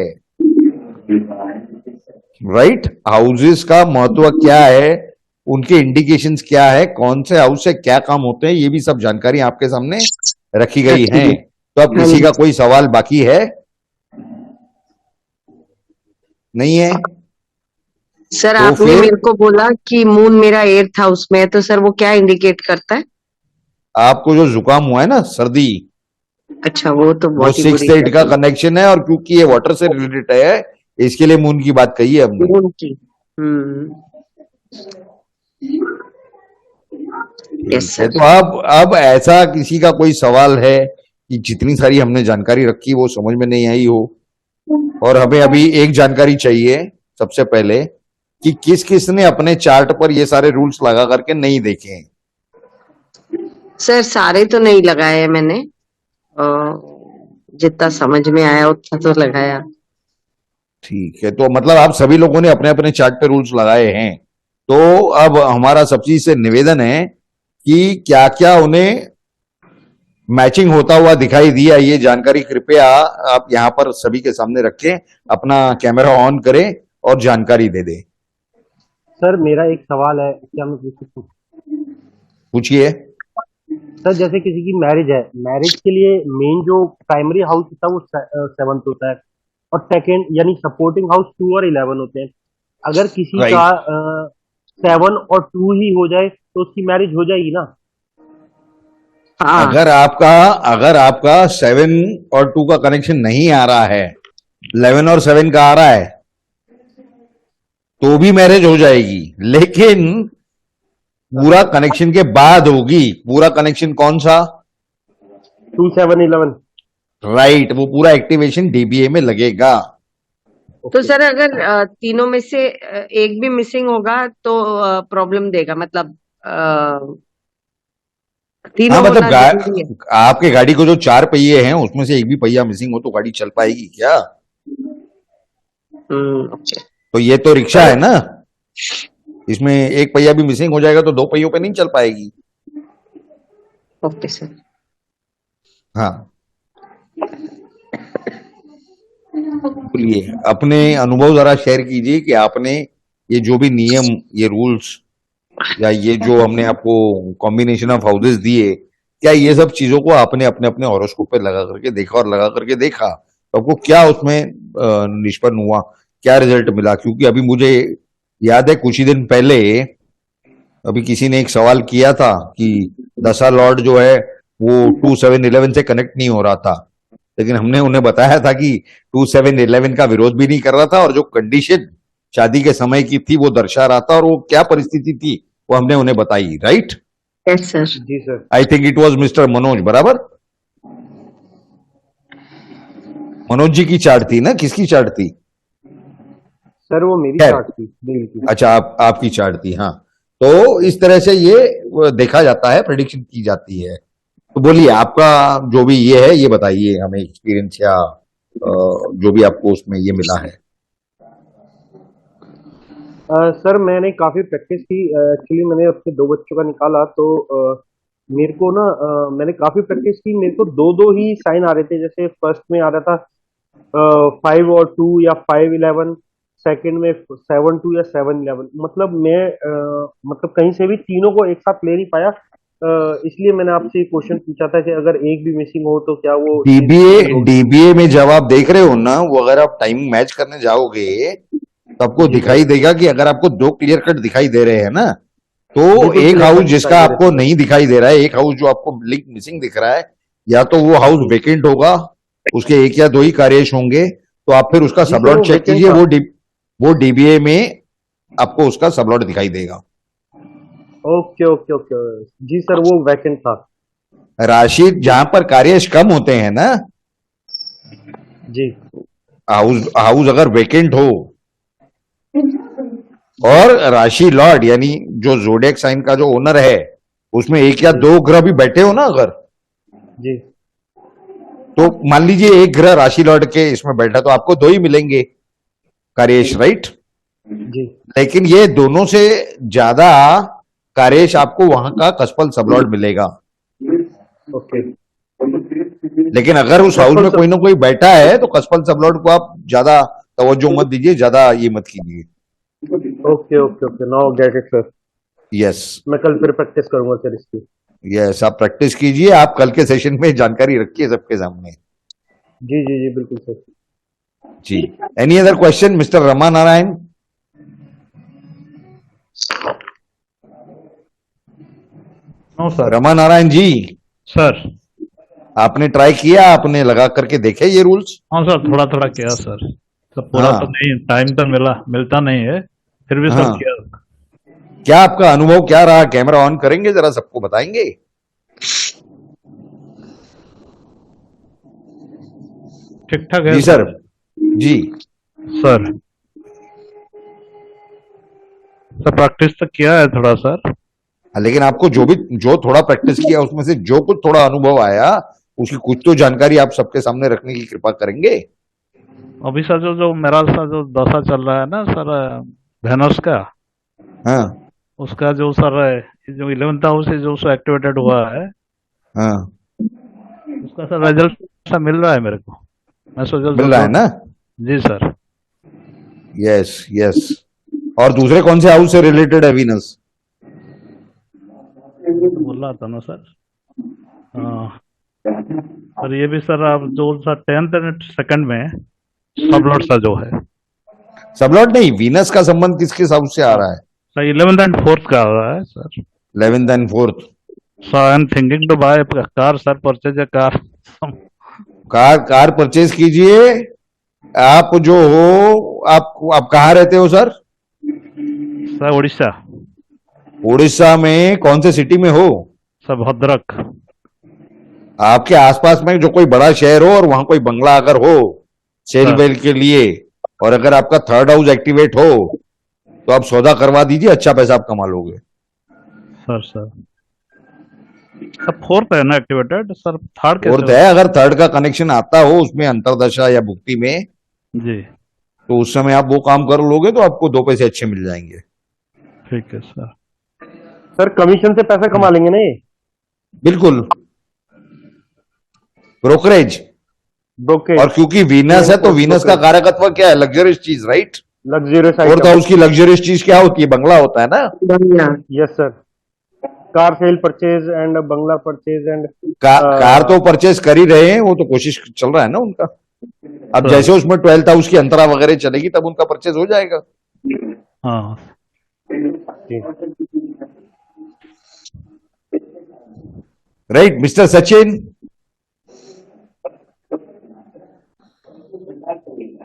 राइट। हाउसेस का महत्व क्या है, उनके इंडिकेशंस क्या है, कौन से हाउस से क्या काम होते हैं, ये भी सब जानकारी आपके सामने रखी गई है। तो अब किसी का कोई सवाल बाकी है? नहीं है? सर तो आपने फिर मेरे को बोला कि मून मेरा 8th हाउस में है, तो सर वो क्या इंडिकेट करता है? आपको जो जुकाम हुआ है ना, सर्दी, अच्छा वो तो वो बहुत ही 6th बुरी 8 का कनेक्शन है, और क्योंकि ये वाटर से रिलेटेड है इसके लिए मून की बात कही है हमने। मून की। यस ठीक है, सर। तो अब ऐसा किसी का कोई सवाल है कि जितनी सारी हमने जानकारी रखी वो समझ में नहीं आई हो, और हमें अभी एक जानकारी चाहिए सबसे पहले कि किस किस ने अपने चार्ट पर ये सारे रूल्स लगा करके नहीं देखे हैं। सर सारे तो नहीं लगाए हैं मैंने, जितना समझ में आया उतना तो लगाया। ठीक है, तो मतलब आप सभी लोगों ने अपने अपने चार्ट पे रूल्स लगाए हैं। तो अब हमारा सबसे से निवेदन है कि क्या क्या उन्हें मैचिंग होता हुआ दिखाई दिया, ये जानकारी कृपया आप यहां पर सभी के सामने रखें, अपना कैमरा ऑन करें और जानकारी दे दें। सर मेरा एक सवाल है, क्या मैं पूछ सकता हूँ? पूछिए। सर जैसे किसी की मैरिज है, मैरिज के लिए मेन जो प्राइमरी हाउस होता है वो 7th होता है, और सेकंड यानी सपोर्टिंग हाउस 2 और 11 होते हैं। अगर किसी Right. का 7 और 2 ही हो जाए तो उसकी मैरिज हो जाएगी ना? हाँ अगर आपका 7 और 2 का कनेक्शन नहीं आ रहा है, 11 और 7 का आ रहा है, तो भी मैरिज हो जाएगी, लेकिन पूरा कनेक्शन के बाद होगी। पूरा कनेक्शन कौन सा? 2 7 11। राइट, वो पूरा एक्टिवेशन डीबीए में लगेगा। तो सर अगर तीनों में से एक भी मिसिंग होगा तो प्रॉब्लम देगा, मतलब हाँ तीनों मतलब होना जरूरी है। आपके गाड़ी को जो 4 पहिए हैं उसमें से एक भी पहिया मिसिंग हो तो गाड़ी चल पाएगी क्या? ओके। तो ये तो रिक्शा है ना, इसमें एक पहिया भी मिसिंग हो जाएगा तो 2 पहियों पे नहीं चल पाएगी। Okay sir. हाँ, बोलिए, अपने अनुभव जरा शेयर कीजिए कि आपने ये जो भी नियम, ये रूल्स या ये जो हमने आपको कॉम्बिनेशन ऑफ हाउसेस दिए, क्या ये सब चीजों को आपने अपने अपने हॉरोस्कोप पे लगा करके देखा, और लगा करके देखा तो आपको क्या उसमें निष्पन्न हुआ, क्या रिजल्ट मिला? क्योंकि अभी मुझे याद है कुछ ही दिन पहले अभी किसी ने एक सवाल किया था कि दशा लॉर्ड जो है वो 2711 से कनेक्ट नहीं हो रहा था, लेकिन हमने उन्हें बताया था कि 2711 का विरोध भी नहीं कर रहा था, और जो कंडीशन शादी के समय की थी वो दर्शा रहा था, और वो क्या परिस्थिति थी वो हमने उन्हें बताई। Right, yes sir. जी sir. I think it was mister Manoj, बराबर? मनोज जी की चार्ट थी ना, किसकी चार्ट थी? सर वो मेरी खैर। चार्ट थी, डील की। अच्छा, आपकी चार्ट थी। हाँ, तो इस तरह से ये देखा जाता है, प्रेडिक्शन की जाती है। तो बोलिए, आपका जो भी ये है ये बताइए हमें, एक्सपीरियंस या जो भी आपको उसमें ये मिला है। सर मैंने काफी प्रैक्टिस की। एक्चुअली मैंने अपने 2 बच्चों का निकाला तो मेरे को ना मैंने काफी प्रैक्टिस की। मेरे को दो दो ही साइन आ रहे थे। जैसे फर्स्ट में आ रहा था 5 और 2 या 5-11, सेकंड में 7-2 या 7-11। मतलब मैं मतलब कहीं से भी तीनों को एक साथ ले नहीं पाया। इसलिए मैंने आपसे ये क्वेश्चन पूछा था कि अगर एक भी मिसिंग हो तो क्या वो डीबीए में जब आप देख रहे हो ना, वो अगर आप टाइमिंग मैच करने जाओगे तो आपको दिखाई देगा कि अगर आपको 2 क्लियर कट दिखाई दे रहे हैं ना, तो बिल्कुल एक clear हाउस cut जिसका दिखाई दे आपको नहीं दिखाई दे रहा है, एक हाउस जो आपको लिंक मिसिंग दिख रहा है, या तो वो हाउस वेकेंट होगा, उसके 1 या 2 ही कार्येश होंगे, तो आप फिर उसका जी सर, सबलॉट वो चेक vacant कीजिए, था। वो डीबीए में आपको उसका सबलॉट दिखाई देगा। Okay okay okay. जी सर, वो वैकेंट था। राशि जहां पर कार्येश कम होते हैं ना, जी हाउस हाउस अगर वेकेंट हो और राशि लॉर्ड यानी जो जोडिएक साइन का जो ओनर है उसमें 1 या 2 ग्रह भी बैठे हो ना अगर, जी तो मान लीजिए एक ग्रह राशि लॉर्ड के इसमें बैठा तो आपको 2 ही मिलेंगे कार्येश। राइट, जी लेकिन ये दोनों से ज्यादा कार्येश आपको वहां का कस्पल सबलॉर्ड मिलेगा। ओके। लेकिन अगर उस हाउस में कस्पल कोई ना कोई बैठा है तो कस्पल सबलॉर्ड को आप ज्यादा तवज्जो मत दीजिए, ज्यादा ये मत कीजिए। Okay okay okay, now get it sir. Yes मैं कल फिर प्रैक्टिस करूंगा सर इसकी। यस, आप प्रैक्टिस कीजिए, आप कल के सेशन में जानकारी रखिए सबके सामने। जी जी जी बिल्कुल सर। जी, any other question mister Rama Narayan? No sir. Rama Narayan ji, sir आपने ट्राई किया, आपने लगा करके देखे ये रूल्स? हाँ सर, थोड़ा थोड़ा किया सर। सब पूरा हाँ। तो नहीं, टाइम तो मिलता नहीं है, फिर भी हाँ। सब किया। क्या आपका अनुभव क्या रहा? कैमरा ऑन करेंगे, जरा सबको बताएंगे। ठीक ठाक है जी सर। जी सर प्रैक्टिस तो किया है थोड़ा सर। हाँ, लेकिन आपको जो थोड़ा प्रैक्टिस किया उसमें से जो कुछ थोड़ा अनुभव आया उसकी कुछ तो जानकारी आप सबके सामने रखने की कृपा करेंगे। अभी सर जो मेरा सर जो दशा चल रहा है ना सर, वेनस का, हाँ उसका जो सर जो 11th हाउस है जो एक्टिवेटेड हुआ है, हाँ, उसका सर रिजल्ट सा मिल रहा है मेरे को। मैं सोचा मिल रहा है ना? जी सर। Yes yes. और दूसरे कौन से हाउस से रिलेटेड है वीनस? बोल रहा था ना सर। हाँ सर, ये भी सर आप जो सर 10th एंड 2nd में सबलॉट सा जो है सबलॉट नहीं, वीनस का संबंध किस किस हाउस से आ रहा है? सर 11th एंड 4th का आ रहा है sir. 11th and 4th। Sir I am thinking to buy car sir, purchase a car. Car purchase कीजिए। आप जो हो, आप कहाँ रहते हो सर? सर उड़ीसा। उड़ीसा में कौन से सिटी में हो? सर भद्रक। आपके आसपास में जो कोई बड़ा शहर हो और वहां कोई बंगला अगर हो सेल हाँ। वेल के लिए, और अगर आपका थर्ड हाउस एक्टिवेट हो, तो आप सौदा करवा दीजिए, अच्छा पैसा आप कमा लोगे। सर फोर्थ है ना एक्टिवेटेड, सर थर्ड कैसे फोर्थ है, अगर थर्ड का कनेक्शन आता हो उसमें अंतरदशा या भुक्ति में, जी तो उस समय आप वो काम कर लोगे तो आपको 2 पैसे अच्छे मिल जाएंगे। ठीक है सर। सर कमीशन से पैसा कमा लेंगे ना ये? बिल्कुल, ब्रोकरेज। ब्रोकेज, और क्योंकि वीनस है तो वीनस का कारकत्व क्या है? लग्जरियस चीज, right? Luxurious fourth item. House की लग्जरियस चीज क्या होती है? बंगला होता है ना। बढ़िया। Yes sir, car cell purchase and Bangla purchase and car तो परचेज कर ही रहे हैं, वो तो कोशिश चल रहा है ना उनका। अब सर। जैसे उसमें 12th हाउस की अंतरा वगैरह चलेगी तब उनका परचेज हो जाएगा। हाँ right mister Sachin?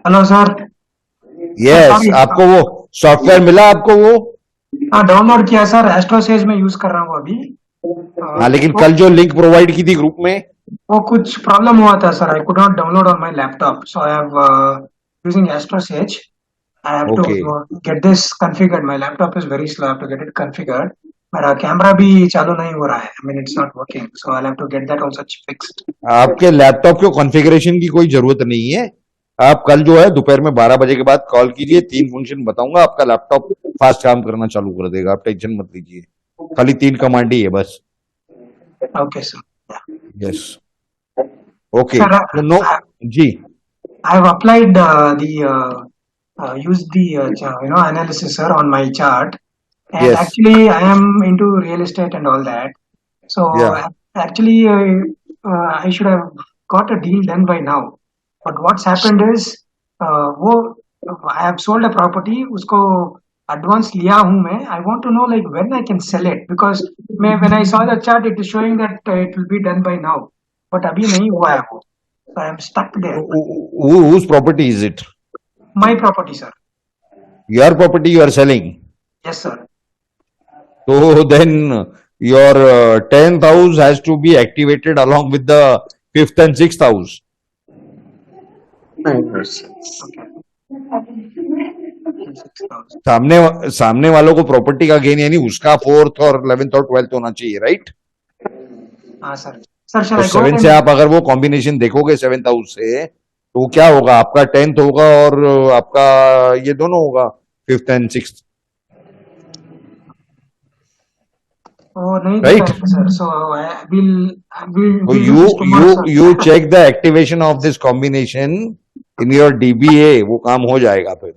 Hello sir. Yes, sorry. आपको वो सॉफ्टवेयर मिला आपको वो? हाँ, डाउनलोड किया सर, एस्ट्रोसेज में यूज कर रहा हूँ अभी। हाँ, लेकिन कल जो लिंक प्रोवाइड की थी ग्रुप में, वो कुछ प्रॉब्लम हुआ था sir, I could not download on my laptop, so I have using AstroSage. I have Okay. to get this configured. My laptop is very slow. I have to get it configured. मेरा कैमरा भी चालू नहीं हो रहा है. I mean, it's not working. So I'll have to get that also fixed. आपके लैपटॉप को कॉन्फ़िगरेशन की कोई जरूरत नहीं है। आप कल जो है दोपहर में 12 बजे के बाद कॉल कीजिए, 3 फंक्शन बताऊंगा, आपका लैपटॉप फास्ट काम करना चालू कर देगा, आप टेंशन मत लीजिए। खाली 3 कमांड ही है बस। Okay, sir. Yeah. Yes, okay. Sir, तो नो जी, I have applied used the analysis, sir, on my chart. And Yes. actually, I am into real estate and all that. So Yeah. actually, I should have got a deal done by now. But what's happened is, वो I have sold a property. उसको advance लिया हूँ मैं. I want to know like when I can sell it, because when I saw the chart, it is showing that it will be done by now. But अभी नहीं हुआ है वो. So I am stuck there. whose property is it? My property, sir. Your property you are selling. Yes, sir. So then your 10th house has to be activated along with the 5th and 6th house. सामने वालों को प्रॉपर्टी का गेन यानी उसका 4th और 11th और 12th होना चाहिए, राइट? हाँ सर। सर तो 7 से आप अगर वो कॉम्बिनेशन देखोगे 7th हाउस से, तो वो क्या होगा? आपका 10th होगा और आपका ये दोनों होगा 5th एंड 6th, नहीं Right. सर। So we'll तो use this tomorrow, sir. you check the activation of this combination in your DBA, वो काम हो जाएगा फिर।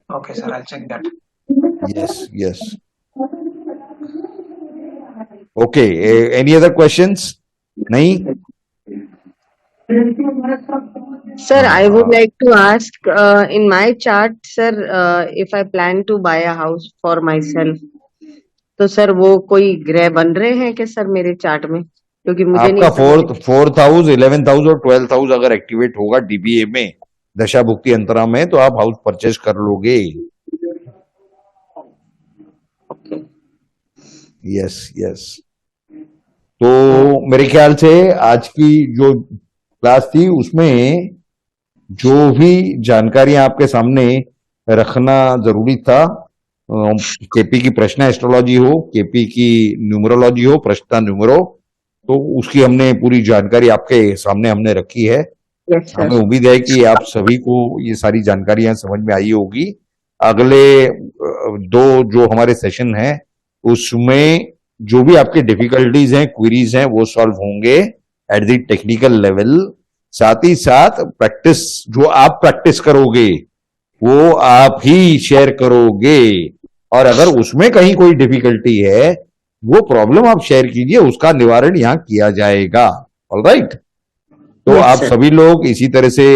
Okay, sir. I'll check that. Yes. Okay, any other questions? नहीं? Sir, I would like to ask, in my chart, sir, if I plan to buy a house for myself, तो सर वो कोई ग्रह बन रहे हैं क्या सर मेरे चार्ट में? क्योंकि मुझे नहीं आपका 4th हाउस, 11th हाउस और 12th हाउस अगर एक्टिवेट होगा डीबीए में, दशा भुक्ति अंतरा में, तो आप हाउस परचेज कर लोगे। यस। तो मेरे ख्याल से आज की जो क्लास थी उसमें जो भी जानकारियां आपके सामने रखना जरूरी था, केपी की प्रश्न एस्ट्रोलॉजी हो, केपी की न्यूमरोलॉजी हो, प्रश्न न्यूमरो, तो उसकी हमने पूरी जानकारी आपके सामने हमने रखी है। Yes, sir. हमें उम्मीद है कि आप सभी को ये सारी जानकारियां समझ में आई होगी। अगले 2 जो हमारे सेशन हैं उसमें जो भी आपके डिफिकल्टीज हैं, क्वेरीज हैं, वो सॉल्व होंगे एट द टेक्निकल लेवल। साथ ही साथ प्रैक्टिस जो आप प्रैक्टिस करोगे वो आप ही शेयर करोगे, और अगर उसमें कहीं कोई डिफिकल्टी है वो प्रॉब्लम आप शेयर कीजिए, उसका निवारण यहाँ किया जाएगा। ऑलराइट, तो Yes, आप sir. सभी लोग इसी तरह से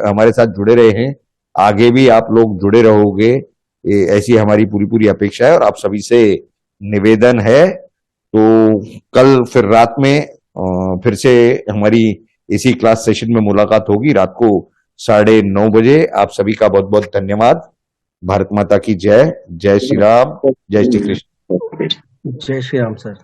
हमारे साथ जुड़े रहे हैं, आगे भी आप लोग जुड़े रहोगे, ऐसी हमारी पूरी अपेक्षा है और आप सभी से निवेदन है। तो कल फिर रात में फिर से हमारी इसी क्लास सेशन में मुलाकात होगी रात को 9:30 बजे। आप सभी का बहुत बहुत धन्यवाद। भारत माता की जय। जय श्री राम, जय श्री कृष्ण। जय श्री राम सर।